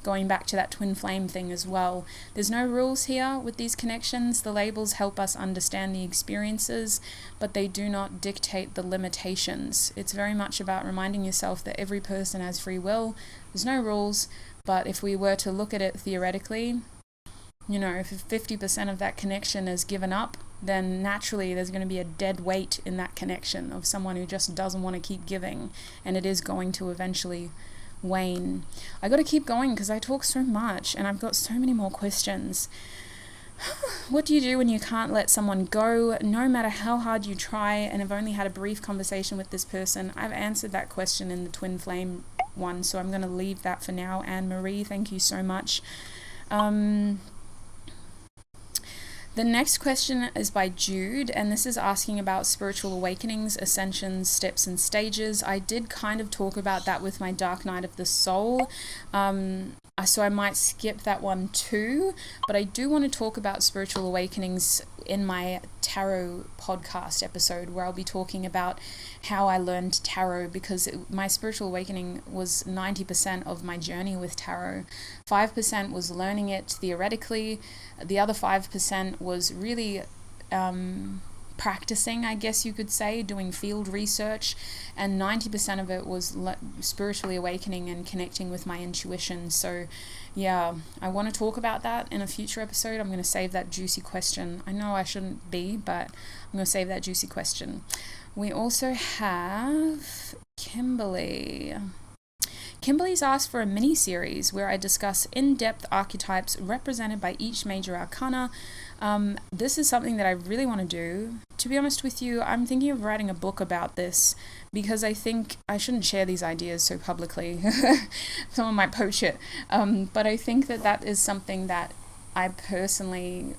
going back to that twin flame thing as well. There's no rules here with these connections. The labels help us understand the experiences, but they do not dictate the limitations. It's very much about reminding yourself that every person has free will. There's no rules, but if we were to look at it theoretically, if 50% of that connection is given up, then naturally there's going to be a dead weight in that connection of someone who just doesn't want to keep giving, and it is going to eventually wane. I got to keep going because I talk so much and I've got so many more questions. What do you do when you can't let someone go, no matter how hard you try, and have only had a brief conversation with this person? I've answered that question in the twin flame one, so I'm going to leave that for now. Anne-Marie, thank you so much. The next question is by Jude, and this is asking about spiritual awakenings, ascensions, steps and stages. I did kind of talk about that with my Dark Night of the Soul, so I might skip that one too, but I do want to talk about spiritual awakenings in my tarot podcast episode, where I'll be talking about how I learned tarot, because my spiritual awakening was 90% of my journey with tarot. 5% was learning it theoretically. The other 5% was really practicing, I guess you could say, doing field research, and 90% of it was spiritually awakening and connecting with my intuition. So yeah, I want to talk about that in a future episode. I'm going to save that juicy question. I know I shouldn't be, but I'm going to save that juicy question. We also have Kimberly. Kimberly's asked for a mini-series where I discuss in-depth archetypes represented by each major arcana. This is something that I really want to do. To be honest with you, I'm thinking of writing a book about this, because I think I shouldn't share these ideas so publicly. Someone might poach it. But I think that is something that I personally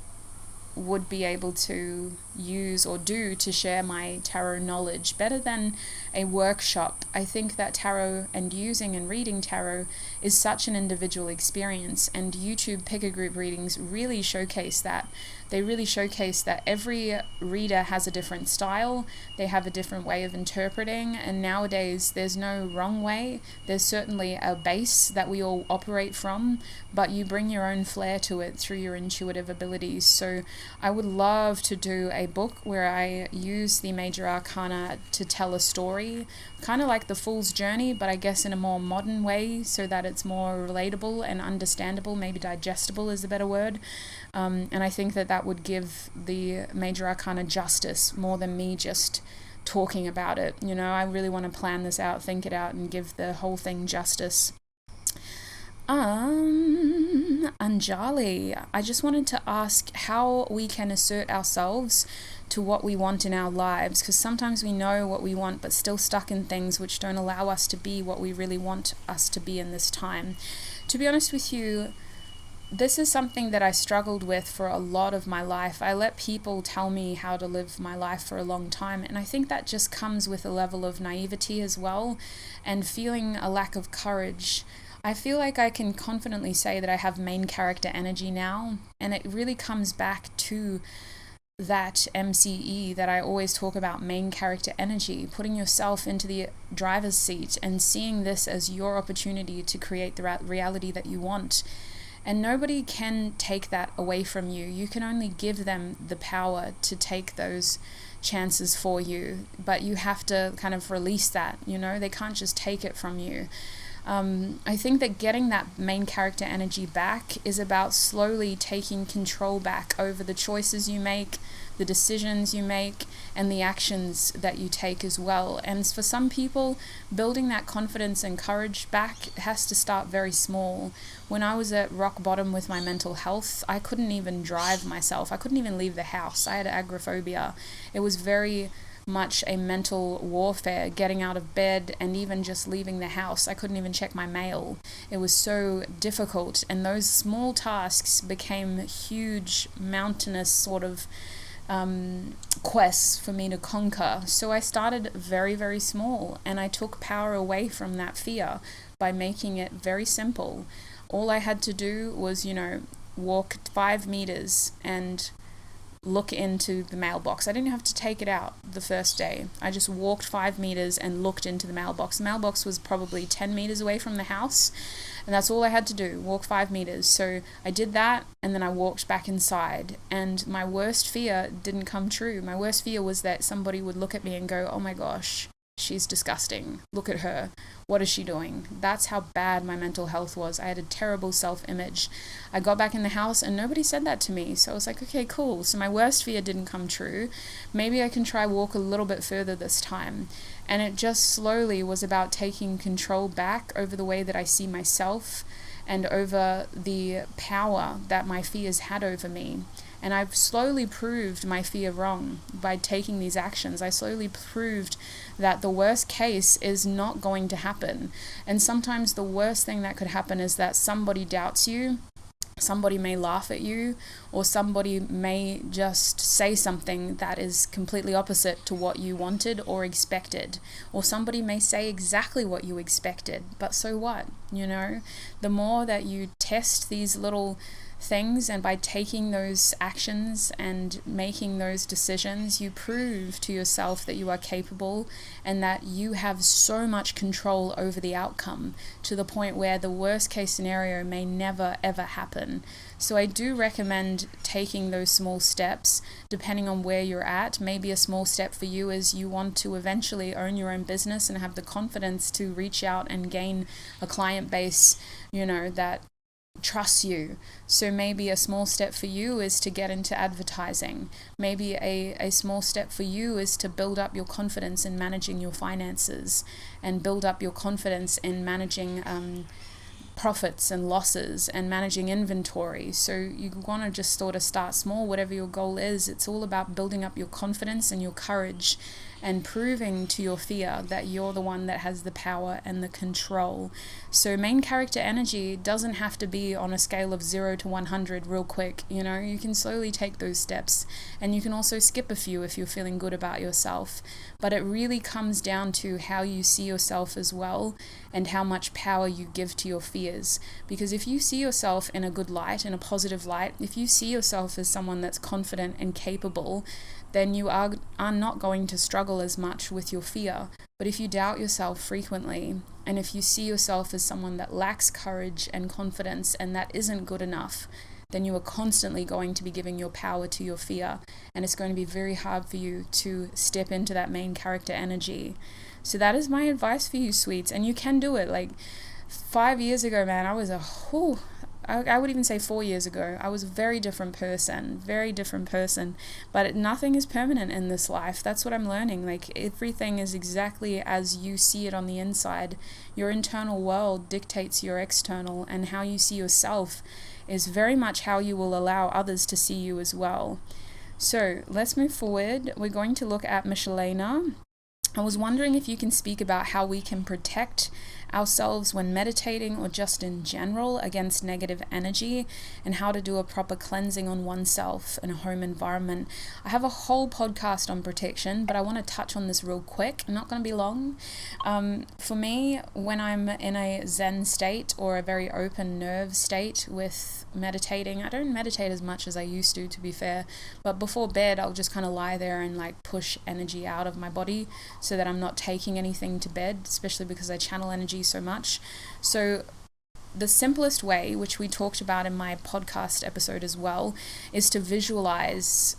would be able to use or do to share my tarot knowledge better than a workshop. I think that tarot and using and reading tarot is such an individual experience, and YouTube picker group readings really showcase that. They really showcase that every reader has a different style, they have a different way of interpreting, and nowadays there's no wrong way. There's certainly a base that we all operate from, but you bring your own flair to it through your intuitive abilities. So I would love to do a book where I use the major arcana to tell a story, kind of like the Fool's Journey, but I guess in a more modern way, so that it's more relatable and understandable, maybe digestible is a better word. And I think that would give the major arcana justice more than me just talking about it. You know, I really want to plan this out, think it out, and give the whole thing justice. Anjali, I just wanted to ask how we can assert ourselves to what we want in our lives, because sometimes we know what we want but still stuck in things which don't allow us to be what we really want us to be in this time. To be honest with you, this is something that I struggled with for a lot of my life. I let people tell me how to live my life for a long time, and I think that just comes with a level of naivety as well, and feeling a lack of courage. I feel like I can confidently say that I have main character energy now, and it really comes back to that MCE that I always talk about, main character energy, putting yourself into the driver's seat and seeing this as your opportunity to create the reality that you want. And nobody can take that away from you. You can only give them the power to take those chances for you, but you have to kind of release that, you know, they can't just take it from you. I think that getting that main character energy back is about slowly taking control back over the choices you make, the decisions you make, and the actions that you take as well. And for some people, building that confidence and courage back has to start very small. When I was at rock bottom with my mental health, I couldn't even drive myself. I couldn't even leave the house. I had agoraphobia. It was very much a mental warfare, getting out of bed and even just leaving the house. I couldn't even check my mail. It was so difficult, and those small tasks became huge mountainous sort of quests for me to conquer. So I started very, very small, and I took power away from that fear by making it very simple. All I had to do was, you know, walk 5 meters and look into the mailbox. I didn't have to take it out the first day. I just walked 5 meters and looked into the mailbox. The mailbox was probably 10 meters away from the house, and that's all I had to do, walk 5 meters. So I did that, and then I walked back inside, and my worst fear didn't come true. My worst fear was that somebody would look at me and go, oh my gosh, she's disgusting. Look at her. What is she doing? That's how bad my mental health was. I had a terrible self-image. I got back in the house and nobody said that to me. So I was like, okay, cool. So my worst fear didn't come true. Maybe I can try walk a little bit further this time. And it just slowly was about taking control back over the way that I see myself and over the power that my fears had over me. And I've slowly proved my fear wrong by taking these actions. I slowly proved that the worst case is not going to happen. And sometimes the worst thing that could happen is that somebody doubts you, somebody may laugh at you, or somebody may just say something that is completely opposite to what you wanted or expected. Or somebody may say exactly what you expected, but so what? You know, the more that you test these little things, and by taking those actions and making those decisions, you prove to yourself that you are capable and that you have so much control over the outcome, to the point where the worst case scenario may never ever happen. So I do recommend taking those small steps depending on where you're at. Maybe a small step for you is you want to eventually own your own business and have the confidence to reach out and gain a client base, you know, that trust you. So maybe a small step for you is to get into advertising. Maybe a small step for you is to build up your confidence in managing your finances, and build up your confidence in managing profits and losses and managing inventory. So you want to just sort of start small, whatever your goal is. It's all about building up your confidence and your courage and proving to your fear that you're the one that has the power and the control. So main character energy doesn't have to be on a scale of 0 to 100 real quick. You know, you can slowly take those steps, and you can also skip a few if you're feeling good about yourself. But it really comes down to how you see yourself as well, and how much power you give to your fears. Because if you see yourself in a good light, in a positive light, if you see yourself as someone that's confident and capable, then you are not going to struggle as much with your fear. But if you doubt yourself frequently, and if you see yourself as someone that lacks courage and confidence and that isn't good enough, then you are constantly going to be giving your power to your fear, and it's going to be very hard for you to step into that main character energy. So that is my advice for you, sweets, and you can do it. Like 5 years ago, man, I was I would even say 4 years ago, I was a very different person, but nothing is permanent in this life. That's what I'm learning. Like, everything is exactly as you see it on the inside. Your internal world dictates your external, and how you see yourself is very much how you will allow others to see you as well. So let's move forward. We're going to look at Michelena. I was wondering if you can speak about how we can protect ourselves when meditating, or just in general, against negative energy, and how to do a proper cleansing on oneself in a home environment. I have a whole podcast on protection, but I want to touch on this real quick. I'm not going to be long. For me, when I'm in a Zen state or a very open nerve state with meditating, I don't meditate as much as I used to be fair, but before bed I'll just kind of lie there and like push energy out of my body so that I'm not taking anything to bed, especially because I channel energy so much. So the simplest way, which we talked about in my podcast episode as well, is to visualize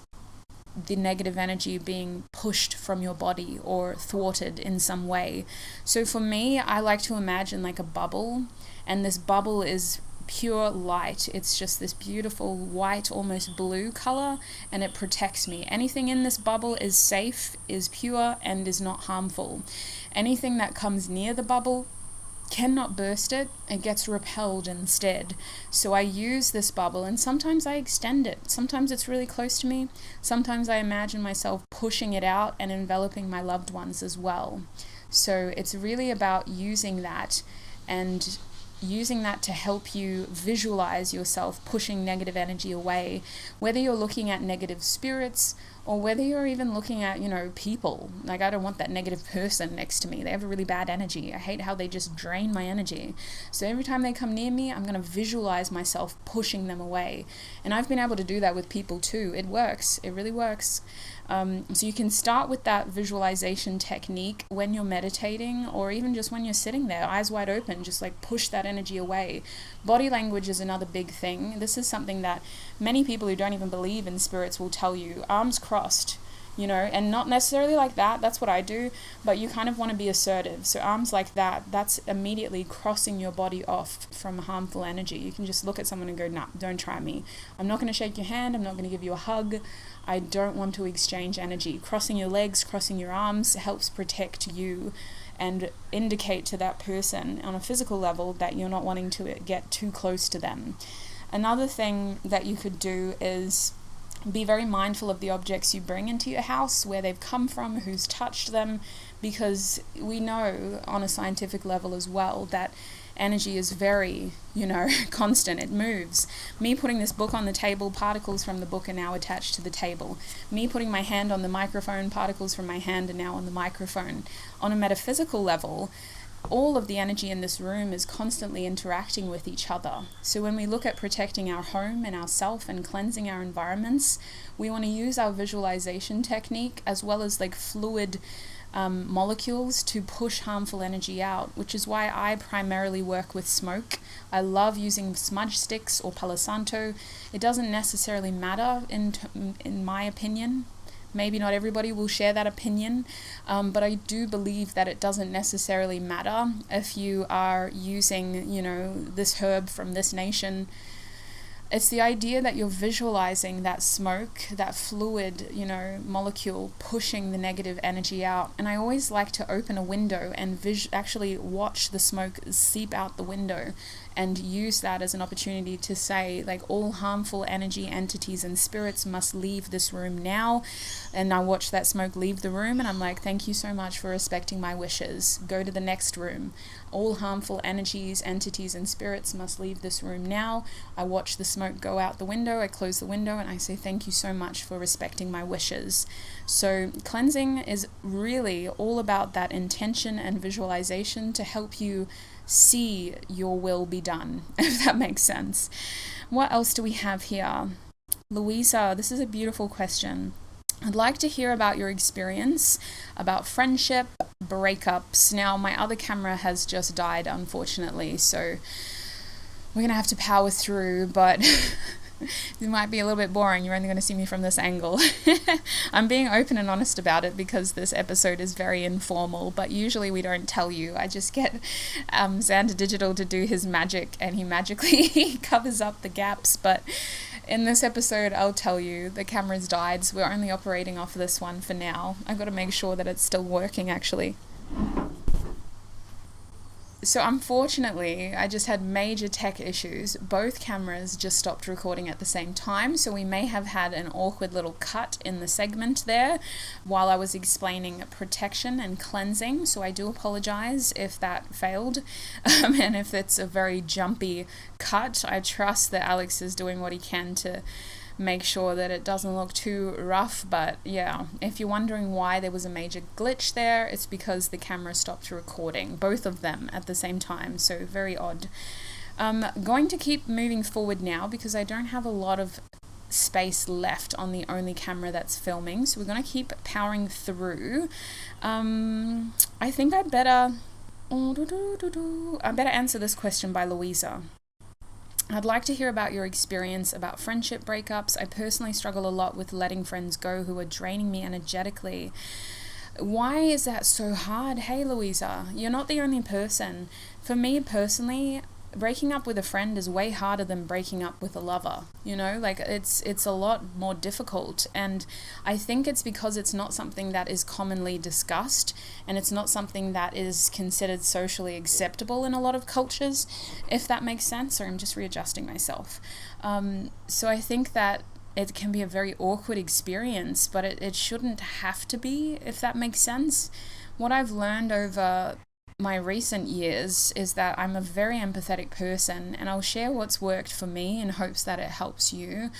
the negative energy being pushed from your body or thwarted in some way. So for me, I like to imagine like a bubble, and this bubble is pure light. It's just this beautiful white, almost blue color, and it protects me. Anything in this bubble is safe, is pure, and is not harmful. Anything that comes near the bubble cannot burst it, it gets repelled instead. So I use this bubble, and sometimes I extend it. Sometimes it's really close to me. Sometimes I imagine myself pushing it out and enveloping my loved ones as well. So it's really about using that, and using that to help you visualize yourself pushing negative energy away, whether you're looking at negative spirits or whether you're even looking at, people. Like, I don't want that negative person next to me. They have a really bad energy. I hate how they just drain my energy. So every time they come near me, I'm going to visualize myself pushing them away. And I've been able to do that with people too. It works. It really works. So you can start with that visualization technique when you're meditating, or even just when you're sitting there, eyes wide open, just like push that energy away. Body language is another big thing. This is something that many people who don't even believe in spirits will tell you. Arms crossed, and not necessarily like that. That's what I do, but you kind of want to be assertive. So arms like that, that's immediately crossing your body off from harmful energy. You can just look at someone and go, nah, don't try me. I'm not going to shake your hand. I'm not going to give you a hug. I don't want to exchange energy. Crossing your legs, crossing your arms helps protect you and indicate to that person on a physical level that you're not wanting to get too close to them. Another thing that you could do is be very mindful of the objects you bring into your house, where they've come from, who's touched them, because we know on a scientific level as well that energy is very, constant. It moves. Me putting this book on the table, particles from the book are now attached to the table. Me putting my hand on the microphone, particles from my hand are now on the microphone. On a metaphysical level, all of the energy in this room is constantly interacting with each other. So when we look at protecting our home and ourself and cleansing our environments, we want to use our visualization technique as well as like fluid molecules to push harmful energy out, which is why I primarily work with smoke. I love using smudge sticks or Palo Santo. It doesn't necessarily matter in my opinion. Maybe not everybody will share that opinion, but I do believe that it doesn't necessarily matter if you are using, this herb from this nation. It's the idea that you're visualizing that smoke, that fluid, molecule pushing the negative energy out. And I always like to open a window and actually watch the smoke seep out the window, and use that as an opportunity to say, like, all harmful energy, entities, and spirits must leave this room now. And I watch that smoke leave the room, and I'm like, thank you so much for respecting my wishes. Go to the next room. All harmful energies, entities, and spirits must leave this room now. I watch the smoke go out the window. I close the window, and I say, thank you so much for respecting my wishes. So cleansing is really all about that intention and visualization to help you see your will be done, if that makes sense. What else do we have here? Louisa, this is a beautiful question. I'd like to hear about your experience about friendship breakups. Now, my other camera has just died, unfortunately, so we're gonna have to power through, but it might be a little bit boring. You're only going to see me from this angle. I'm being open and honest about it because this episode is very informal, but usually we don't tell you. I just get Xander Digital to do his magic, and he magically covers up the gaps. But in this episode, I'll tell you, the camera's died, so we're only operating off this one for now. I've got to make sure that it's still working, actually. So unfortunately, I just had major tech issues. Both cameras just stopped recording at the same time, so we may have had an awkward little cut in the segment there while I was explaining protection and cleansing, so I do apologize if that failed. And if it's a very jumpy cut, I trust that Alex is doing what he can to make sure that it doesn't look too rough. But yeah, if you're wondering why there was a major glitch there, it's because the camera stopped recording, both of them at the same time, so very odd. Going to keep moving forward now because I don't have a lot of space left on the only camera that's filming, so we're going to keep powering through. I think I better answer this question by Louisa. I'd like to hear about your experience about friendship breakups. I personally struggle a lot with letting friends go who are draining me energetically. Why is that so hard? Hey, Louisa, you're not the only person. For me personally, breaking up with a friend is way harder than breaking up with a lover. Like it's a lot more difficult, and I think it's because it's not something that is commonly discussed, and it's not something that is considered socially acceptable in a lot of cultures, if that makes sense. Or I'm just readjusting myself. So I think that it can be a very awkward experience, but it shouldn't have to be, if that makes sense. What I've learned over my recent years is that I'm a very empathetic person, and I'll share what's worked for me in hopes that it helps you.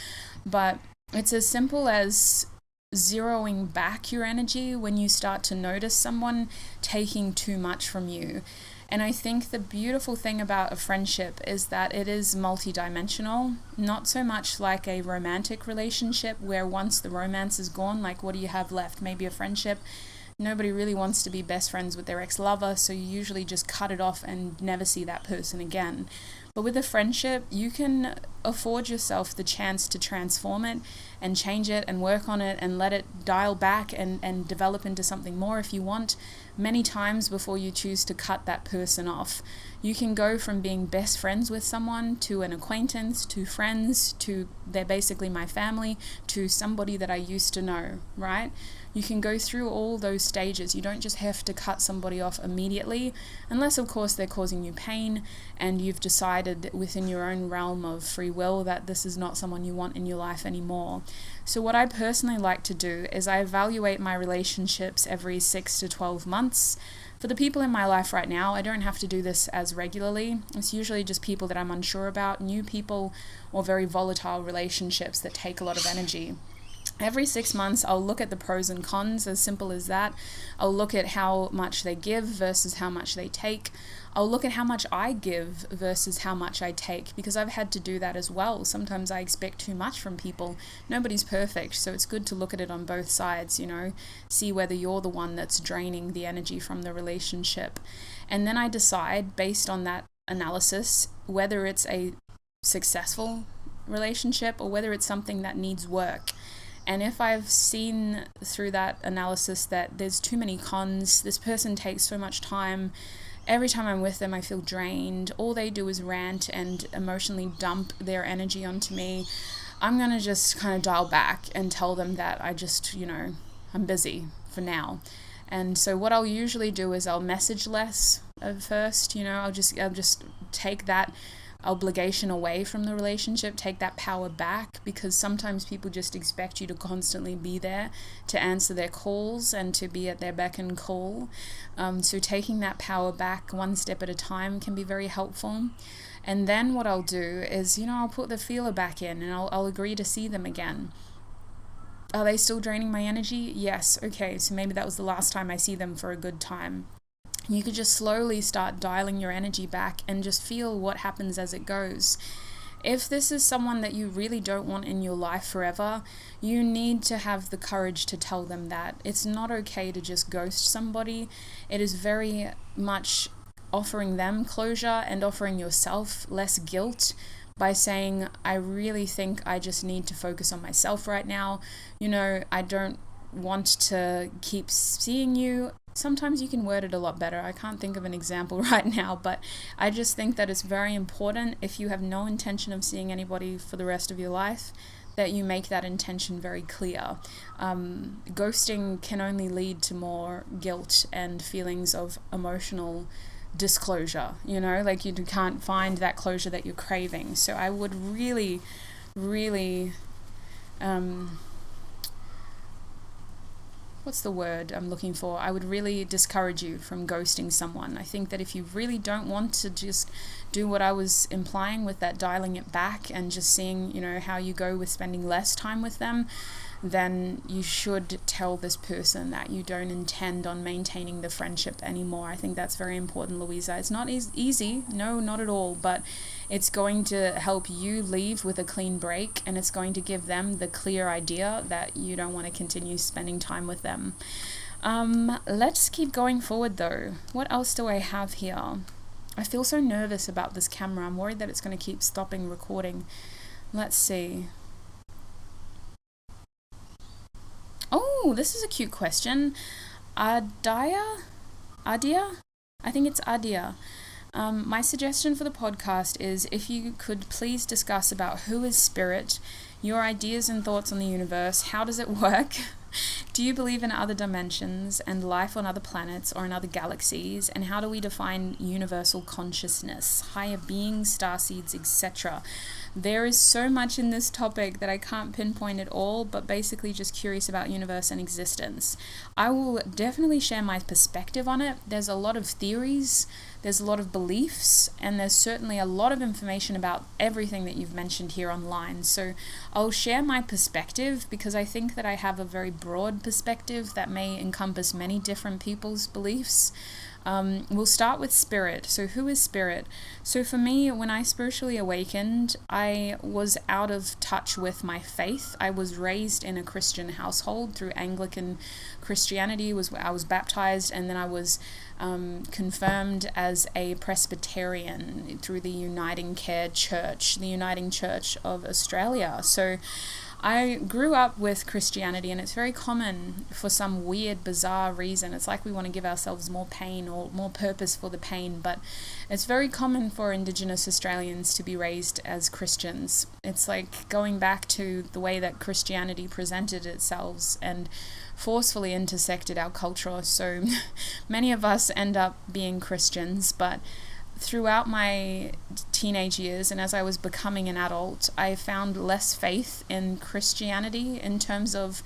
But it's as simple as zeroing back your energy when you start to notice someone taking too much from you. And I think the beautiful thing about a friendship is that it is multidimensional, not so much like a romantic relationship where once the romance is gone, like, what do you have left? Maybe a friendship. Nobody really wants to be best friends with their ex-lover, so you usually just cut it off and never see that person again. But with a friendship, you can afford yourself the chance to transform it and change it and work on it and let it dial back and develop into something more if you want, many times before you choose to cut that person off. You can go from being best friends with someone to an acquaintance, to friends, to they're basically my family, to somebody that I used to know, right? You can go through all those stages. You don't just have to cut somebody off immediately, unless of course they're causing you pain and you've decided within your own realm of free will that this is not someone you want in your life anymore. So what I personally like to do is I evaluate my relationships every 6 to 12 months. For the people in my life right now, I don't have to do this as regularly. It's usually just people that I'm unsure about, new people, or very volatile relationships that take a lot of energy. Every 6 months, I'll look at the pros and cons, as simple as that. I'll look at how much they give versus how much they take. I'll look at how much I give versus how much I take, because I've had to do that as well. Sometimes I expect too much from people. Nobody's perfect, so it's good to look at it on both sides, see whether you're the one that's draining the energy from the relationship. And then I decide, based on that analysis, whether it's a successful relationship or whether it's something that needs work. And if I've seen through that analysis that there's too many cons, this person takes so much time, every time I'm with them, I feel drained. All they do is rant and emotionally dump their energy onto me. I'm going to just kind of dial back and tell them that I just, I'm busy for now. And so what I'll usually do is I'll message less at first, I'll just take that obligation away from the relationship, take that power back, because sometimes people just expect you to constantly be there to answer their calls and to be at their beck and call. So taking that power back one step at a time can be very helpful. And then what I'll do is, I'll put the feeler back in and I'll agree to see them again. Are they still draining my energy? Yes. Okay, so maybe that was the last time I see them for a good time. You could just slowly start dialing your energy back and just feel what happens as it goes. If this is someone that you really don't want in your life forever, you need to have the courage to tell them that. It's not okay to just ghost somebody. It is very much offering them closure and offering yourself less guilt by saying, I really think I just need to focus on myself right now. I don't want to keep seeing you. Sometimes you can word it a lot better. I can't think of an example right now, but I just think that it's very important, if you have no intention of seeing anybody for the rest of your life, that you make that intention very clear. Ghosting can only lead to more guilt and feelings of emotional disclosure, like you can't find that closure that you're craving. So I would really, really, what's the word I'm looking for? I would really discourage you from ghosting someone. I think that if you really don't want to just do what I was implying with that dialing it back and just seeing, how you go with spending less time with them, then you should tell this person that you don't intend on maintaining the friendship anymore. I think that's very important, Louisa. It's not easy, no, not at all, but it's going to help you leave with a clean break, and it's going to give them the clear idea that you don't want to continue spending time with them. Let's keep going forward though. What else do I have here? I feel so nervous about this camera. I'm worried that it's going to keep stopping recording. Let's see. Oh, this is a cute question. Adia? I think it's Adia. My suggestion for the podcast is if you could please discuss about who is spirit, your ideas and thoughts on the universe, how does it work? Do you believe in other dimensions and life on other planets or in other galaxies? And how do we define universal consciousness, higher beings, starseeds, etc.? There is so much in this topic that I can't pinpoint it all, but basically just curious about universe and existence. I will definitely share my perspective on it. There's a lot of theories, there's a lot of beliefs, and there's certainly a lot of information about everything that you've mentioned here online. So I'll share my perspective because I think that I have a very broad perspective that may encompass many different people's beliefs. We'll start with spirit. So who is spirit? So for me, when I spiritually awakened, I was out of touch with my faith. I was raised in a Christian household through Anglican Christianity. I was baptized, and then I was confirmed as a Presbyterian through the Uniting Care Church, the Uniting Church of Australia. So I grew up with Christianity, and it's very common for some weird, bizarre reason. It's like we want to give ourselves more pain or more purpose for the pain, but it's very common for Indigenous Australians to be raised as Christians. It's like going back to the way that Christianity presented itself and forcefully intersected our culture. So many of us end up being Christians, but throughout my teenage years and as I was becoming an adult, I found less faith in Christianity in terms of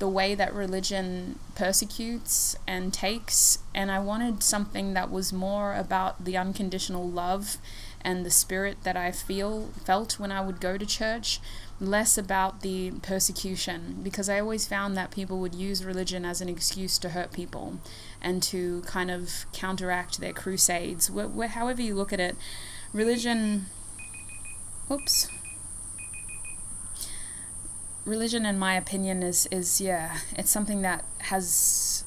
the way that religion persecutes and takes, and I wanted something that was more about the unconditional love and the spirit that I felt when I would go to church, less about the persecution, because I always found that people would use religion as an excuse to hurt people and to kind of counteract their crusades. However you look at it, religion in my opinion is it's something that has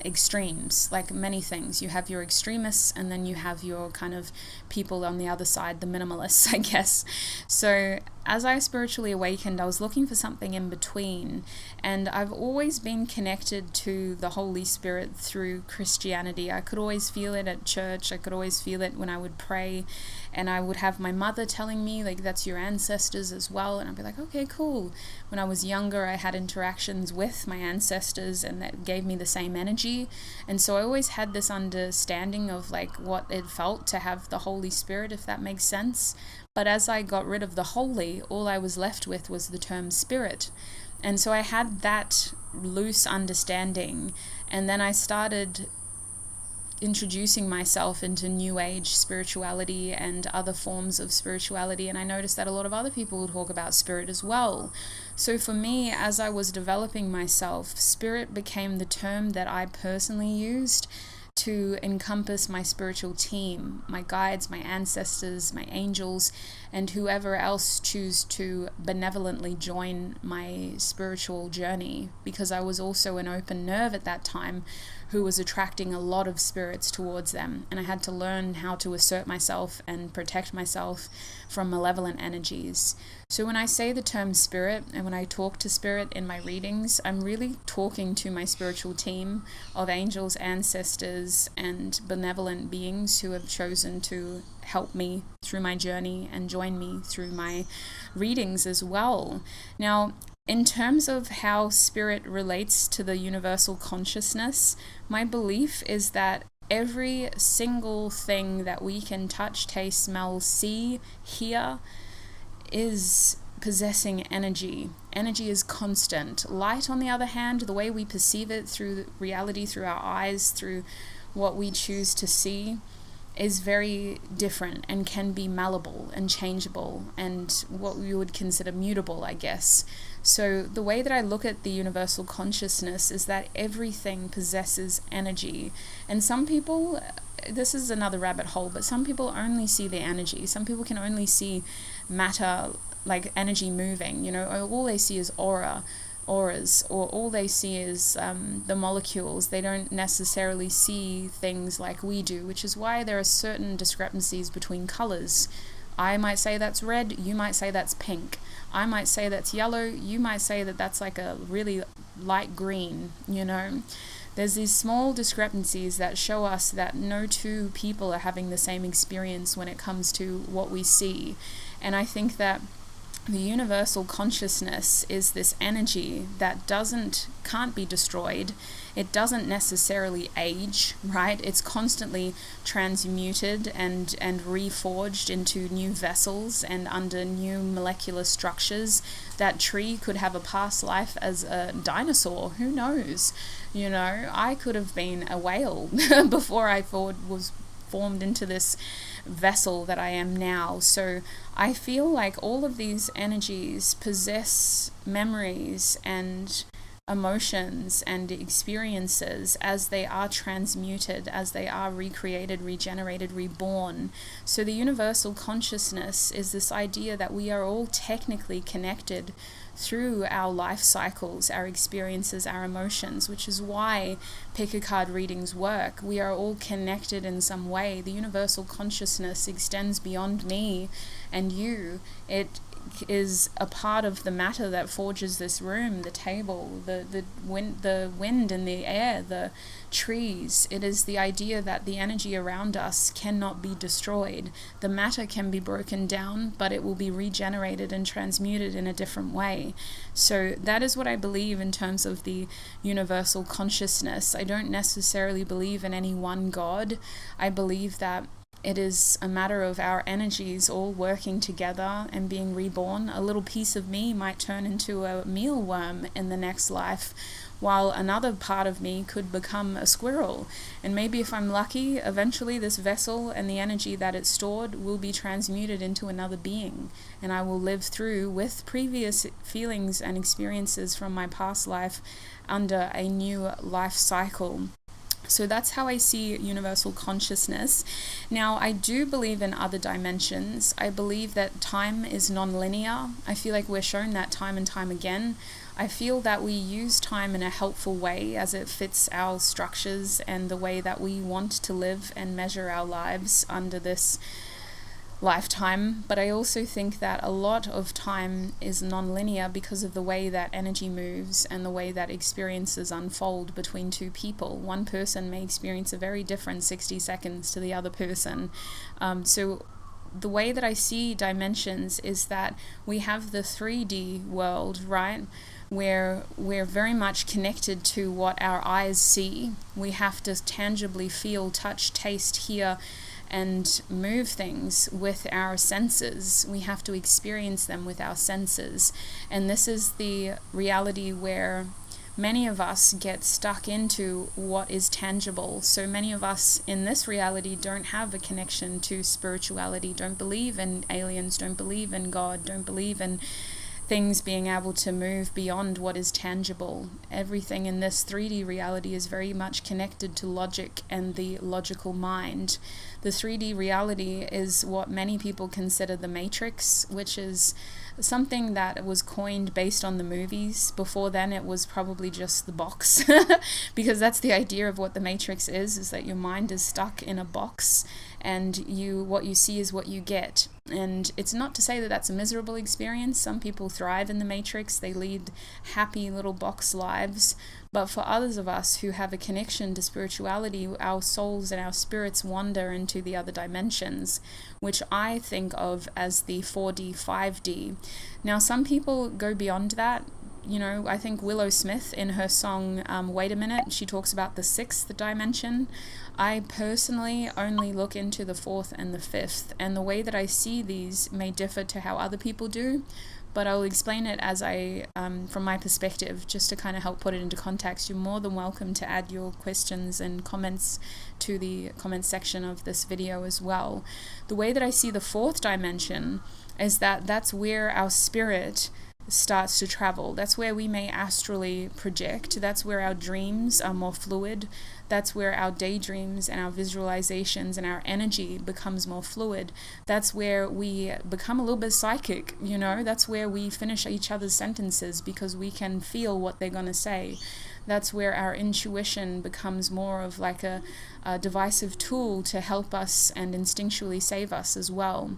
extremes, like many things. You have your extremists, and then you have your kind of people on the other side, the minimalists, I guess. So as I spiritually awakened, I was looking for something in between, and I've always been connected to the Holy Spirit through Christianity. I could always feel it at church. I could always feel it when I would pray, and I would have my mother telling me, like, that's your ancestors as well, and I'd be like, okay, cool. When I was younger, I had interactions with my ancestors, and that gave me the same energy, and so I always had this understanding of like what it felt to have the Holy Spirit, if that makes sense. But as I got rid of the holy, all I was left with was the term spirit. And so I had that loose understanding. And then I started introducing myself into New Age spirituality and other forms of spirituality. And I noticed that a lot of other people would talk about spirit as well. So for me, as I was developing myself, spirit became the term that I personally used to encompass my spiritual team, my guides, my ancestors, my angels, and whoever else choose to benevolently join my spiritual journey, because I was also an open nerve at that time who was attracting a lot of spirits towards them, and I had to learn how to assert myself and protect myself from malevolent energies. So when I say the term spirit and when I talk to spirit in my readings, I'm really talking to my spiritual team of angels, ancestors, and benevolent beings who have chosen to help me through my journey and join me through my readings as well. Now, in terms of how spirit relates to the universal consciousness, my belief is that every single thing that we can touch, taste, smell, see, hear is possessing energy. Energy is constant. Light, on the other hand, the way we perceive it through reality, through our eyes, through what we choose to see, is very different and can be malleable and changeable and what we would consider mutable, I guess. So the way that I look at the universal consciousness is that everything possesses energy. And some people, this is another rabbit hole, but some people only see the energy. Some people can only see matter, like energy moving, you know, all they see is auras, or all they see is the molecules. They don't necessarily see things like we do, which is why there are certain discrepancies between colors. I might say that's red, you might say that's pink. I might say that's yellow, you might say that that's like a really light green, you know. There's these small discrepancies that show us that no two people are having the same experience when it comes to what we see. And I think that the universal consciousness is this energy that can't be destroyed. It doesn't necessarily age, right? It's constantly transmuted and reforged into new vessels and under new molecular structures. That tree could have a past life as a dinosaur. Who knows? You know, I could have been a whale before I was formed into this vessel that I am now. So I feel like all of these energies possess memories and emotions and experiences as they are transmuted, as they are recreated, regenerated, reborn. So the universal consciousness is this idea that we are all technically connected through our life cycles, our experiences, our emotions, which is why pick a card readings work. We are all connected in some way. The universal consciousness extends beyond me and you. It is a part of the matter that forges this room, the table, the wind and the air, the trees. It is the idea that the energy around us cannot be destroyed. The matter can be broken down, but it will be regenerated and transmuted in a different way. So that is what I believe in terms of the universal consciousness. I don't necessarily believe in any one God. I believe that it is a matter of our energies all working together and being reborn. A little piece of me might turn into a mealworm in the next life, while another part of me could become a squirrel. And maybe if I'm lucky, eventually this vessel and the energy that it stored will be transmuted into another being, and I will live through with previous feelings and experiences from my past life under a new life cycle. So that's how I see universal consciousness. Now, I do believe in other dimensions. I believe that time is non-linear. I feel like we're shown that time and time again. I feel that we use time in a helpful way as it fits our structures and the way that we want to live and measure our lives under this lifetime, but I also think that a lot of time is non-linear because of the way that energy moves and the way that experiences unfold between two people. One person may experience a very different 60 seconds to the other person. So the way that I see dimensions is that we have the 3D world, right? Where we're very much connected to what our eyes see. We have to tangibly feel, touch, taste, hear, and move things with our senses. We have to experience them with our senses. And this is the reality where many of us get stuck into what is tangible. So many of us in this reality don't have a connection to spirituality, don't believe in aliens, don't believe in God, don't believe in things being able to move beyond what is tangible. Everything in this 3D reality is very much connected to logic and the logical mind. The 3D reality is what many people consider the Matrix, which is something that was coined based on the movies. Before then, it was probably just the box, because that's the idea of what the Matrix is that your mind is stuck in a box, and what you see is what you get. And it's not to say that that's a miserable experience. Some people thrive in the Matrix. They lead happy little box lives. But for others of us who have a connection to spirituality, our souls and our spirits wander into the other dimensions, which I think of as the 4D, 5D. Now, some people go beyond that. You know, I think Willow Smith in her song Wait a Minute, she talks about the 6th dimension. I personally only look into the 4th and the 5th, and the way that I see these may differ to how other people do, but I'll explain it as from my perspective, just to kind of help put it into context. You're more than welcome to add your questions and comments to the comment section of this video as well. The way that I see the 4th dimension is that that's where our spirit starts to travel. That's where we may astrally project. That's where our dreams are more fluid. That's where our daydreams and our visualizations and our energy becomes more fluid. That's where we become a little bit psychic, you know. That's where we finish each other's sentences because we can feel what they're going to say. That's where our intuition becomes more of like a divisive tool to help us and instinctually save us as well.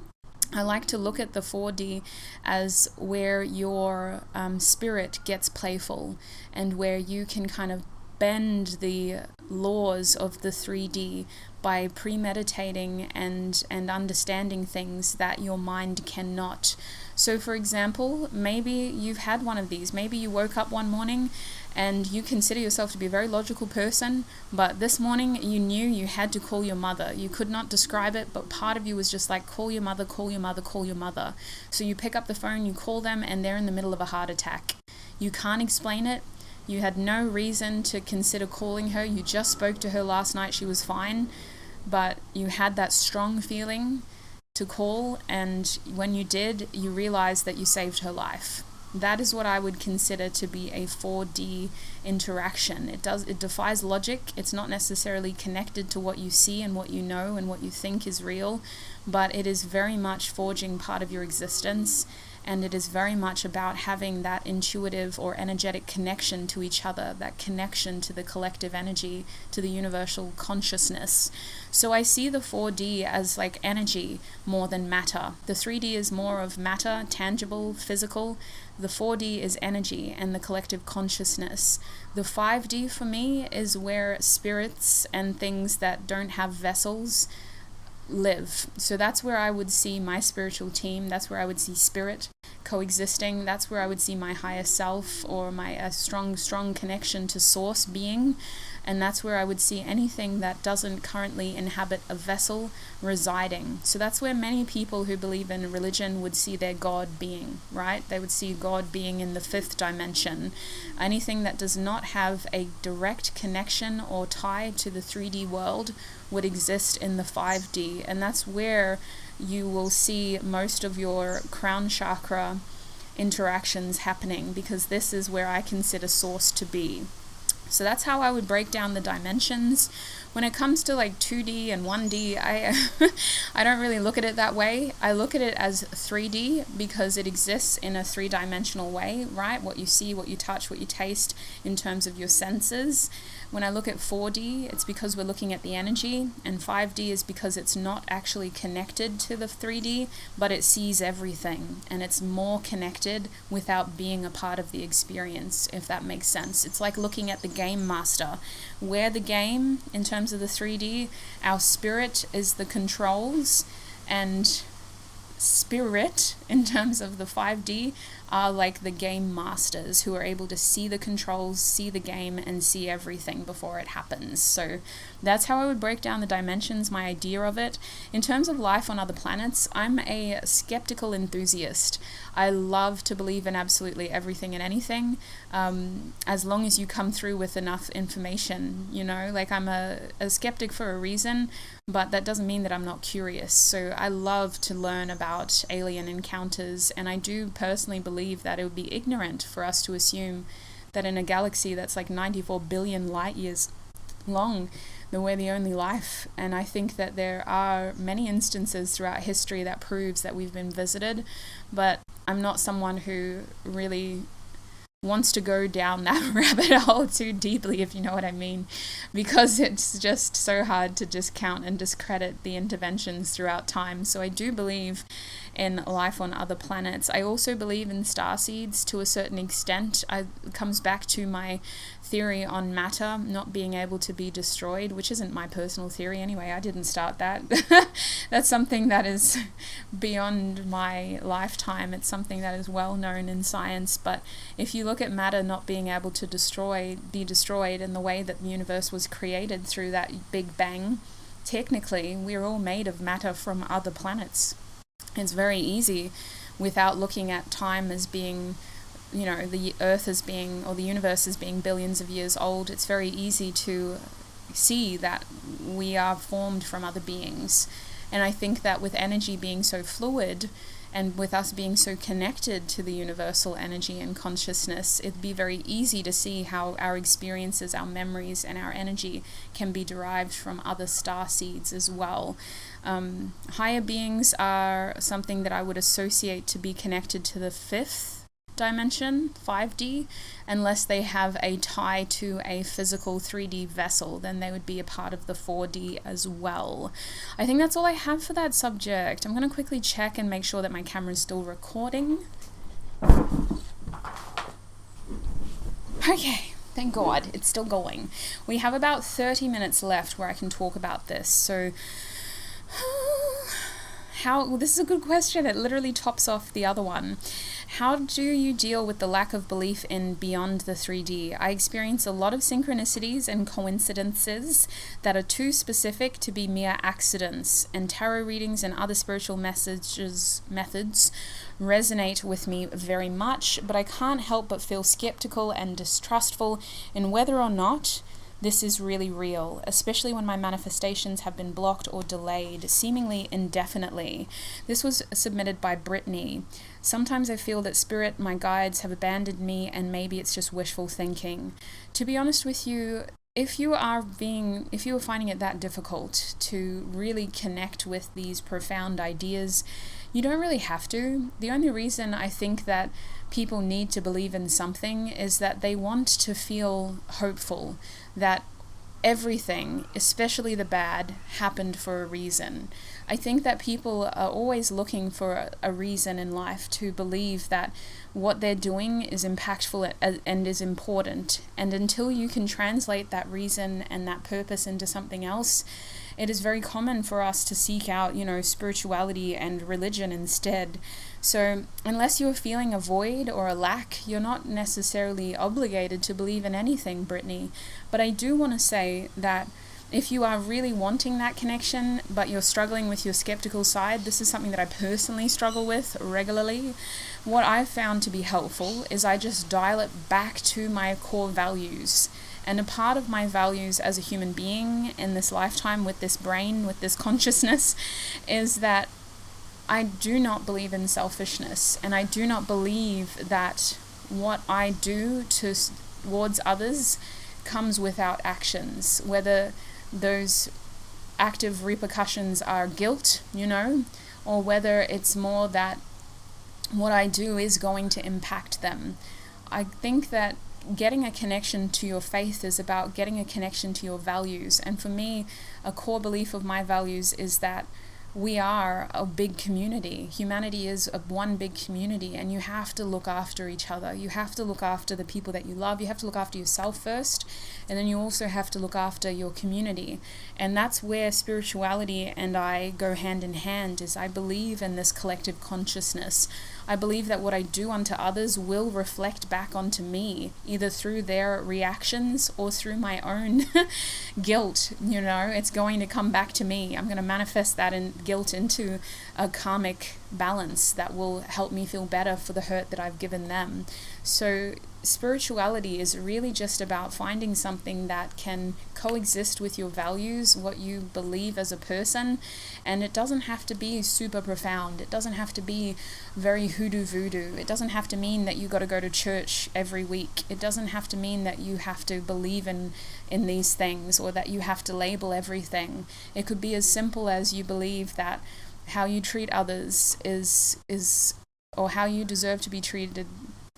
I like to look at the 4D as where your spirit gets playful and where you can kind of bend the laws of the 3D by premeditating and understanding things that your mind cannot. So for example, maybe you've had one of these. Maybe you woke up one morning and you consider yourself to be a very logical person, but this morning you knew you had to call your mother. You could not describe it, but part of you was just like, call your mother, call your mother, call your mother. So you pick up the phone, you call them, and they're in the middle of a heart attack. You can't explain it. You had no reason to consider calling her. You just spoke to her last night. She was fine, but you had that strong feeling to call, and when you did, you realized that you saved her life. That is what I would consider to be a 4D interaction. It defies logic. It's not necessarily connected to what you see and what you know and what you think is real, but it is very much forging part of your existence, and it is very much about having that intuitive or energetic connection to each other, that connection to the collective energy, to the universal consciousness. So I see the 4D as like energy more than matter. The 3D is more of matter, tangible, physical. The 4D is energy and the collective consciousness. The 5D for me is where spirits and things that don't have vessels live. So that's where I would see my spiritual team. That's where I would see spirit coexisting. That's where I would see my higher self or my strong connection to source being. And that's where I would see anything that doesn't currently inhabit a vessel residing. So that's where many people who believe in religion would see their God being, right? They would see God being in the 5th dimension. Anything that does not have a direct connection or tie to the 3D world would exist in the 5D. And that's where you will see most of your crown chakra interactions happening, because this is where I consider source to be. So that's how I would break down the dimensions. when it comes to like 2D and 1D, I don't really look at it that way. I look at it as 3D because it exists in a three-dimensional way, right? What you see, what you touch, what you taste in terms of your senses. When I look at 4D, it's because we're looking at the energy, and 5D is because it's not actually connected to the 3D, but it sees everything, and it's more connected without being a part of the experience, if that makes sense. It's like looking at the game master. We're the game in terms of the 3D, our spirit is the controls, and spirit in terms of the 5D are like the game masters who are able to see the controls, see the game, and see everything before it happens. So that's how I would break down the dimensions, my idea of it. In terms of life on other planets, I'm a skeptical enthusiast. I love to believe in absolutely everything and anything, as long as you come through with enough information, you know, like I'm a skeptic for a reason, but that doesn't mean that I'm not curious. So I love to learn about alien encounters, and I do personally believe that it would be ignorant for us to assume that in a galaxy that's like 94 billion light years long, that we're the only life. And I think that there are many instances throughout history that proves that we've been visited, but I'm not someone who really wants to go down that rabbit hole too deeply, if you know what I mean, because it's just so hard to discount and discredit the interventions throughout time. So I do believe in life on other planets. I also believe in starseeds to a certain extent. It comes back to my theory on matter not being able to be destroyed, which isn't my personal theory anyway. I didn't start that. That's something that is beyond my lifetime. It's something that is well known in science. But if you look at matter not being able to be destroyed in the way that the universe was created through that Big Bang, technically we're all made of matter from other planets. It's very easy, without looking at time as being, you know, the earth as being, or the universe as being billions of years old, it's very easy to see that we are formed from other beings. And I think that with energy being so fluid, and with us being so connected to the universal energy and consciousness, it'd be very easy to see how our experiences, our memories, and our energy can be derived from other star seeds as well. Higher beings are something that I would associate to be connected to the fifth dimension, 5D, unless they have a tie to a physical 3D vessel, then they would be a part of the 4D as well. I think that's all I have for that subject. I'm going to quickly check and make sure that my camera is still recording. Okay, thank God, it's still going. We have about 30 minutes left where I can talk about this, so well, this is a good question. It literally tops off the other one. How do you deal with the lack of belief in beyond the 3D? I experience a lot of synchronicities and coincidences that are too specific to be mere accidents, and tarot readings and other spiritual methods resonate with me very much, but I can't help but feel skeptical and distrustful in whether or not this is really real, especially when my manifestations have been blocked or delayed, seemingly indefinitely. This was submitted by Brittany. Sometimes I feel that spirit, my guides, have abandoned me, and maybe it's just wishful thinking. To be honest with you, if you are finding it that difficult to really connect with these profound ideas, you don't really have to. The only reason I think that people need to believe in something is that they want to feel hopeful that everything, especially the bad, happened for a reason. I think that people are always looking for a reason in life to believe that what they're doing is impactful and is important. And until you can translate that reason and that purpose into something else, it is very common for us to seek out, spirituality and religion instead. So unless you're feeling a void or a lack, you're not necessarily obligated to believe in anything, Brittany. But I do want to say that if you are really wanting that connection, but you're struggling with your skeptical side, this is something that I personally struggle with regularly. What I've found to be helpful is I just dial it back to my core values. And a part of my values as a human being in this lifetime, with this brain, with this consciousness, is that I do not believe in selfishness, and I do not believe that what I do towards others comes without actions, whether those active repercussions are guilt, or whether it's more that what I do is going to impact them. I think that getting a connection to your faith is about getting a connection to your values. And for me, a core belief of my values is that we are a big community. Humanity is one big community, and you have to look after each other. You have to look after the people that you love. You have to look after yourself first, and then you also have to look after your community. And that's where spirituality and I go hand in hand, is I believe in this collective consciousness. I believe that what I do unto others will reflect back onto me, either through their reactions or through my own guilt. It's going to come back to me. I'm going to manifest that in guilt into a karmic balance that will help me feel better for the hurt that I've given them. So spirituality is really just about finding something that can coexist with your values, what you believe as a person. And it doesn't have to be super profound. It doesn't have to be very hoodoo voodoo. It doesn't have to mean that you got to go to church every week. It doesn't have to mean that you have to believe in these things, or that you have to label everything. It could be as simple as you believe that how you treat others is or how you deserve to be treated.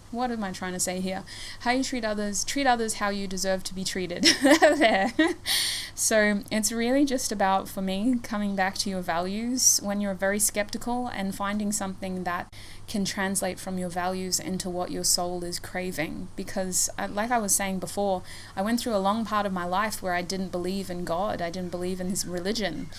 What am I trying to say here? How you treat others how you deserve to be treated. There. So it's really just about, for me, coming back to your values when you're very skeptical and finding something that can translate from your values into what your soul is craving. Because like I was saying before, I went through a long part of my life where I didn't believe in God. I didn't believe in his religion.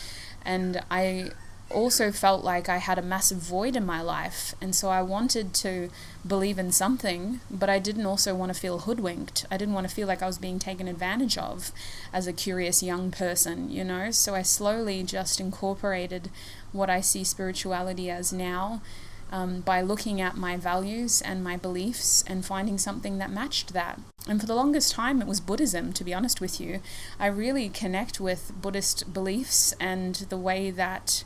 And I also felt like I had a massive void in my life, and so I wanted to believe in something, but I didn't also want to feel hoodwinked. I didn't want to feel like I was being taken advantage of as a curious young person, so I slowly just incorporated what I see spirituality as now, by looking at my values and my beliefs and finding something that matched that. And for the longest time, it was Buddhism, to be honest with you. I really connect with Buddhist beliefs and the way that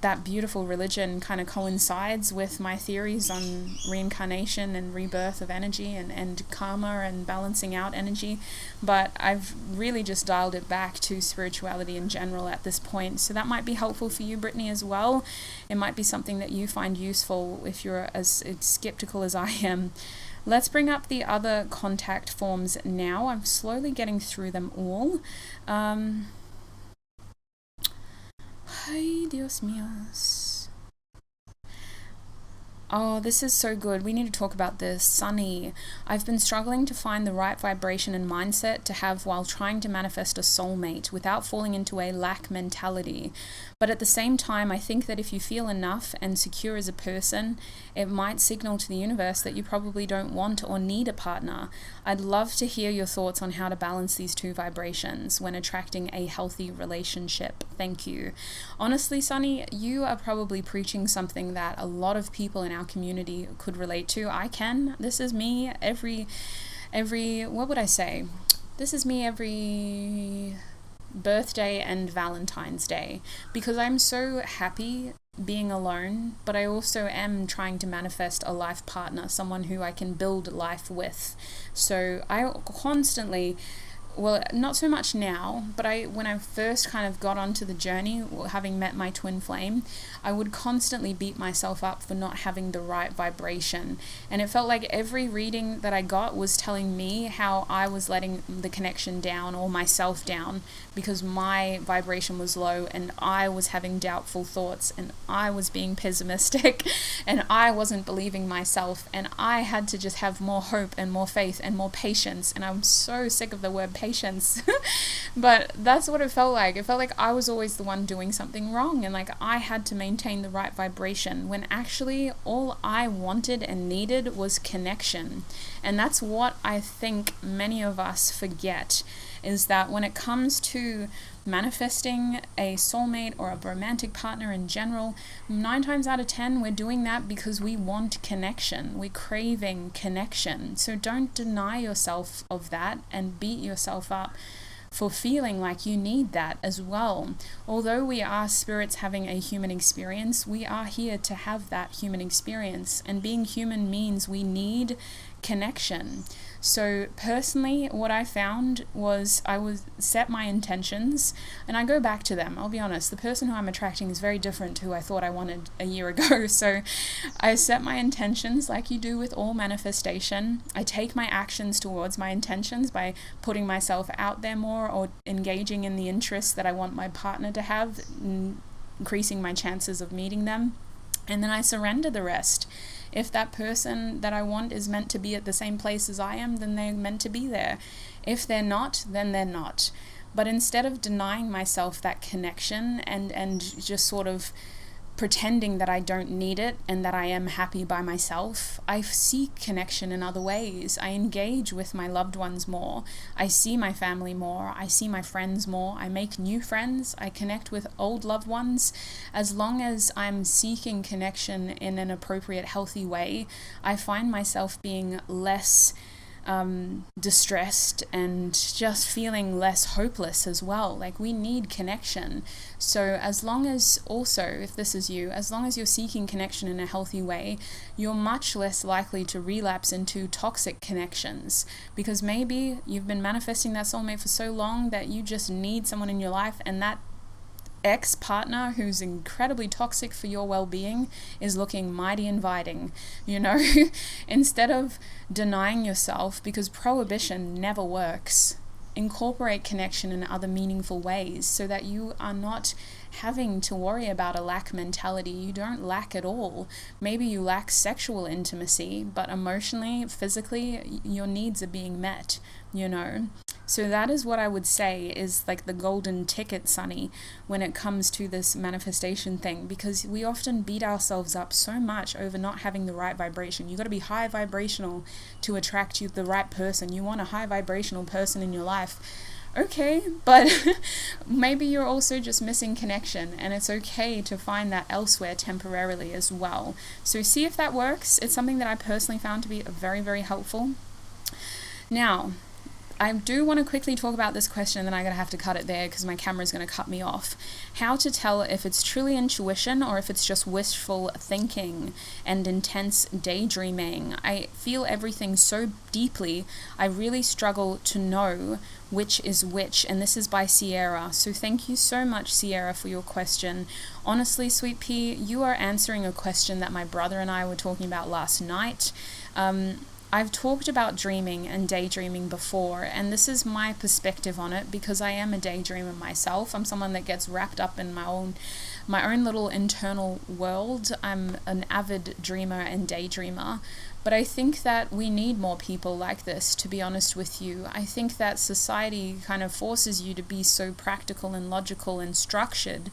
that beautiful religion kind of coincides with my theories on reincarnation and rebirth of energy and karma and balancing out energy. But I've really just dialed it back to spirituality in general at this point. So that might be helpful for you, Brittany, as well. It might be something that you find useful if you're as skeptical as I am. Let's bring up the other contact forms now. I'm slowly getting through them all. Ay, Dios míos. Oh, this is so good. We need to talk about this. Sunny. I've been struggling to find the right vibration and mindset to have while trying to manifest a soulmate without falling into a lack mentality. But at the same time, I think that if you feel enough and secure as a person, it might signal to the universe that you probably don't want or need a partner. I'd love to hear your thoughts on how to balance these two vibrations when attracting a healthy relationship. Thank you. Honestly, Sunny, you are probably preaching something that a lot of people in our community could relate to. I can. This is me every what would I say? This is me every birthday and Valentine's Day, because I'm so happy being alone, but I also am trying to manifest a life partner, someone who I can build life with. So I constantly, well, not so much now, but when I first kind of got onto the journey, having met my twin flame, I would constantly beat myself up for not having the right vibration. And it felt like every reading that I got was telling me how I was letting the connection down or myself down because my vibration was low and I was having doubtful thoughts and I was being pessimistic and I wasn't believing myself, and I had to just have more hope and more faith and more patience. And I'm so sick of the word patience. But that's what it felt like. It felt like I was always the one doing something wrong, and like I had to maintain the right vibration, when actually all I wanted and needed was connection. And that's what I think many of us forget, is that when it comes to manifesting a soulmate or a romantic partner in general, 9 times out of 10 we're doing that because we want connection. We're craving connection. So don't deny yourself of that and beat yourself up for feeling like you need that as well. Although we are spirits having a human experience, we are here to have that human experience, and being human means we need connection. So personally, what I found was I was set my intentions and I go back to them. I'll be honest, the person who I'm attracting is very different to who I thought I wanted a year ago. So I set my intentions like you do with all manifestation. I take my actions towards my intentions by putting myself out there more or engaging in the interests that I want my partner to have, increasing my chances of meeting them. And then I surrender the rest. If that person that I want is meant to be at the same place as I am, then they're meant to be there. If they're not, then they're not. But instead of denying myself that connection and just sort of pretending that I don't need it and that I am happy by myself, I seek connection in other ways. I engage with my loved ones more. I see my family more. I see my friends more. I make new friends. I connect with old loved ones. As long as I'm seeking connection in an appropriate, healthy way, I find myself being less distressed and just feeling less hopeless as well. Like, we need connection. So as long as also, if this is you, as long as you're seeking connection in a healthy way, you're much less likely to relapse into toxic connections, because maybe you've been manifesting that soulmate for so long that you just need someone in your life, and that ex-partner who's incredibly toxic for your well-being is looking mighty inviting, Instead of denying yourself, because prohibition never works, incorporate connection in other meaningful ways so that you are not having to worry about a lack mentality. You don't lack at all. Maybe you lack sexual intimacy, but emotionally, physically, your needs are being met, So that is what I would say is like the golden ticket, Sunny, when it comes to this manifestation thing, because we often beat ourselves up so much over not having the right vibration. You got to be high vibrational to attract the right person. You want a high vibrational person in your life. Okay, but maybe you're also just missing connection, and it's okay to find that elsewhere temporarily as well. So see if that works. It's something that I personally found to be very, very helpful. Now, I do want to quickly talk about this question, then I'm going to have to cut it there because my camera's going to cut me off. How to tell if it's truly intuition or if it's just wishful thinking and intense daydreaming. I feel everything so deeply, I really struggle to know which is which, and this is by Sierra. So thank you so much, Sierra, for your question. Honestly, Sweet Pea, you are answering a question that my brother and I were talking about last night. I've talked about dreaming and daydreaming before, and this is my perspective on it because I am a daydreamer myself. I'm someone that gets wrapped up in my own little internal world. I'm an avid dreamer and daydreamer, but I think that we need more people like this, to be honest with you. I think that society kind of forces you to be so practical and logical and structured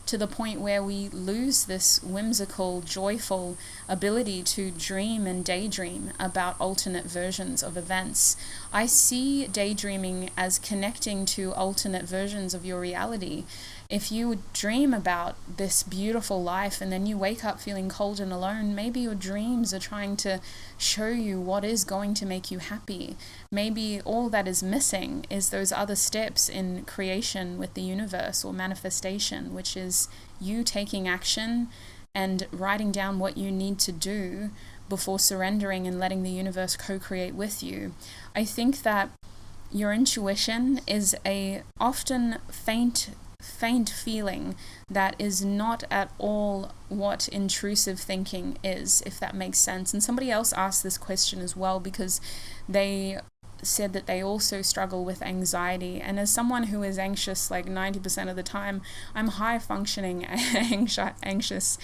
to the point where we lose this whimsical, joyful ability to dream and daydream about alternate versions of events. I see daydreaming as connecting to alternate versions of your reality. If you dream about this beautiful life and then you wake up feeling cold and alone, maybe your dreams are trying to show you what is going to make you happy. Maybe all that is missing is those other steps in creation with the universe or manifestation, which is you taking action and writing down what you need to do before surrendering and letting the universe co-create with you. I think that your intuition is a often faint feeling that is not at all what intrusive thinking is, if that makes sense. And somebody else asked this question as well because they said that they also struggle with anxiety. And as someone who is anxious like 90% of the time, I'm high functioning anxious.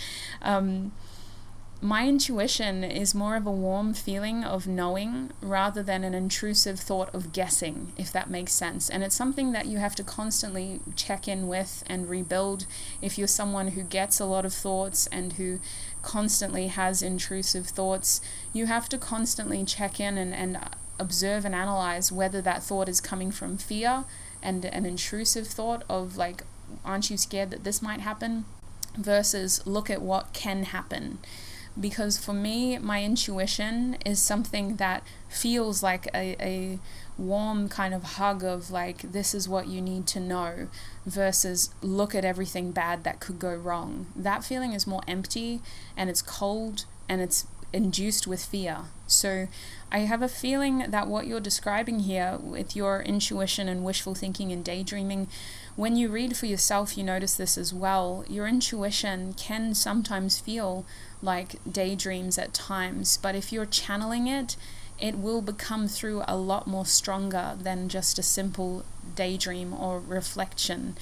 My intuition is more of a warm feeling of knowing rather than an intrusive thought of guessing, if that makes sense. And it's something that you have to constantly check in with and rebuild. If you're someone who gets a lot of thoughts and who constantly has intrusive thoughts, you have to constantly check in and observe and analyze whether that thought is coming from fear and an intrusive thought of like, aren't you scared that this might happen? Versus look at what can happen. Because for me, my intuition is something that feels like a warm kind of hug of like, this is what you need to know, versus look at everything bad that could go wrong. That feeling is more empty and it's cold and it's induced with fear. So I have a feeling that what you're describing here with your intuition and wishful thinking and daydreaming, when you read for yourself, you notice this as well. Your intuition can sometimes feel like daydreams at times, but if you're channeling it, it will become through a lot more stronger than just a simple daydream or reflection.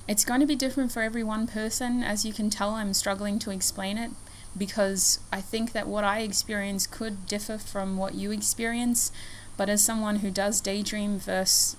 It's going to be different for every one person. As you can tell, I'm struggling to explain it because I think that what I experience could differ from what you experience. But as someone who does daydream versus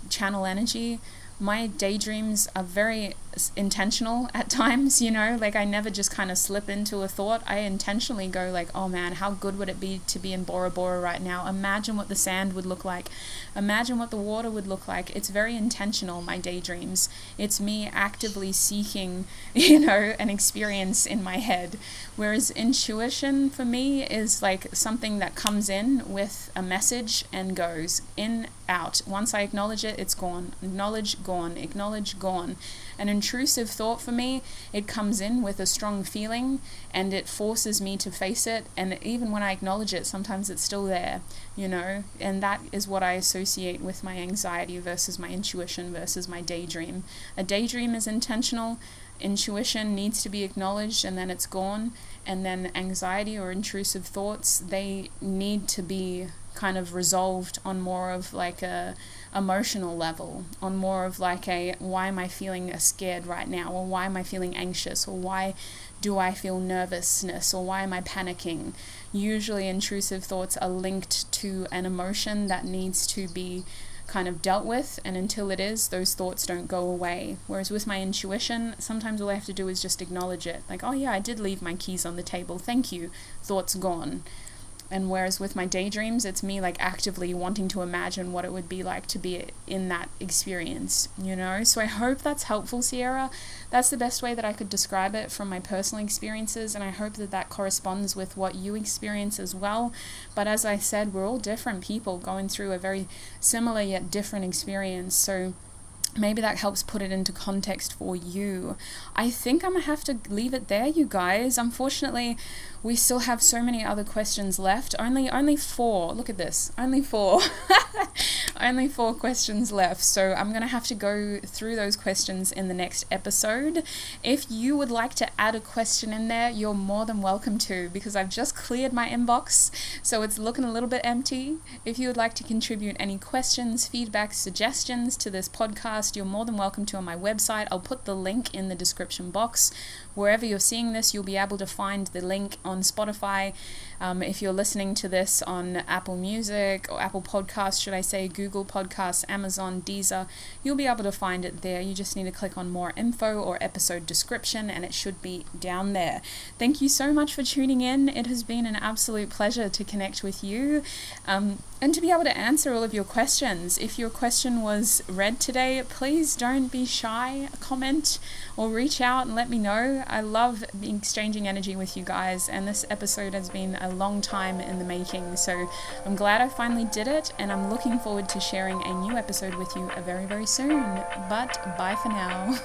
channel energy, my daydreams are very intentional at times, like I never just kind of slip into a thought. I intentionally go like, oh man, how good would it be to be in Bora Bora right now? Imagine what the sand would look like. Imagine what the water would look like. It's very intentional, my daydreams. It's me actively seeking, an experience in my head. Whereas intuition for me is like something that comes in with a message and goes in, out. Once I acknowledge it, it's gone. Acknowledge, gone. Acknowledge, gone. An intrusive thought for me, it comes in with a strong feeling and it forces me to face it. And even when I acknowledge it, sometimes it's still there, and that is what I associate with my anxiety versus my intuition versus my daydream. A daydream is intentional. Intuition needs to be acknowledged and then it's gone. And then anxiety or intrusive thoughts, they need to be kind of resolved on more of like a emotional level, on more of like a, why am I feeling scared right now, or why am I feeling anxious, or why do I feel nervousness, or why am I panicking? Usually intrusive thoughts are linked to an emotion that needs to be kind of dealt with, and until it is, those thoughts don't go away. Whereas with my intuition, sometimes all I have to do is just acknowledge it, like, oh yeah, I did leave my keys on the table, thank you, thought's gone. And whereas with my daydreams, it's me like actively wanting to imagine what it would be like to be in that experience, So I hope that's helpful, Sierra. That's the best way that I could describe it from my personal experiences, and I hope that that corresponds with what you experience as well. But as I said, we're all different people going through a very similar yet different experience, so maybe that helps put it into context for you. I think I'm gonna have to leave it there, you guys. Unfortunately, we still have so many other questions left. Only 4. Look at this. Only 4. Only 4 questions left. So I'm going to have to go through those questions in the next episode. If you would like to add a question in there, you're more than welcome to, because I've just cleared my inbox, so it's looking a little bit empty. If you would like to contribute any questions, feedback, suggestions to this podcast, you're more than welcome to on my website. I'll put the link in the description box. Wherever you're seeing this, you'll be able to find the link on Spotify. If you're listening to this on Apple Music or Apple Podcasts, should I say, Google Podcasts, Amazon, Deezer, you'll be able to find it there. You just need to click on more info or episode description and it should be down there. Thank you so much for tuning in. It has been an absolute pleasure to connect with you and to be able to answer all of your questions. If your question was read today, please don't be shy. Comment or reach out and let me know. I love exchanging energy with you guys, and this episode has been a long time in the making, so I'm glad I finally did it, and I'm looking forward to sharing a new episode with you very, very soon. But bye for now.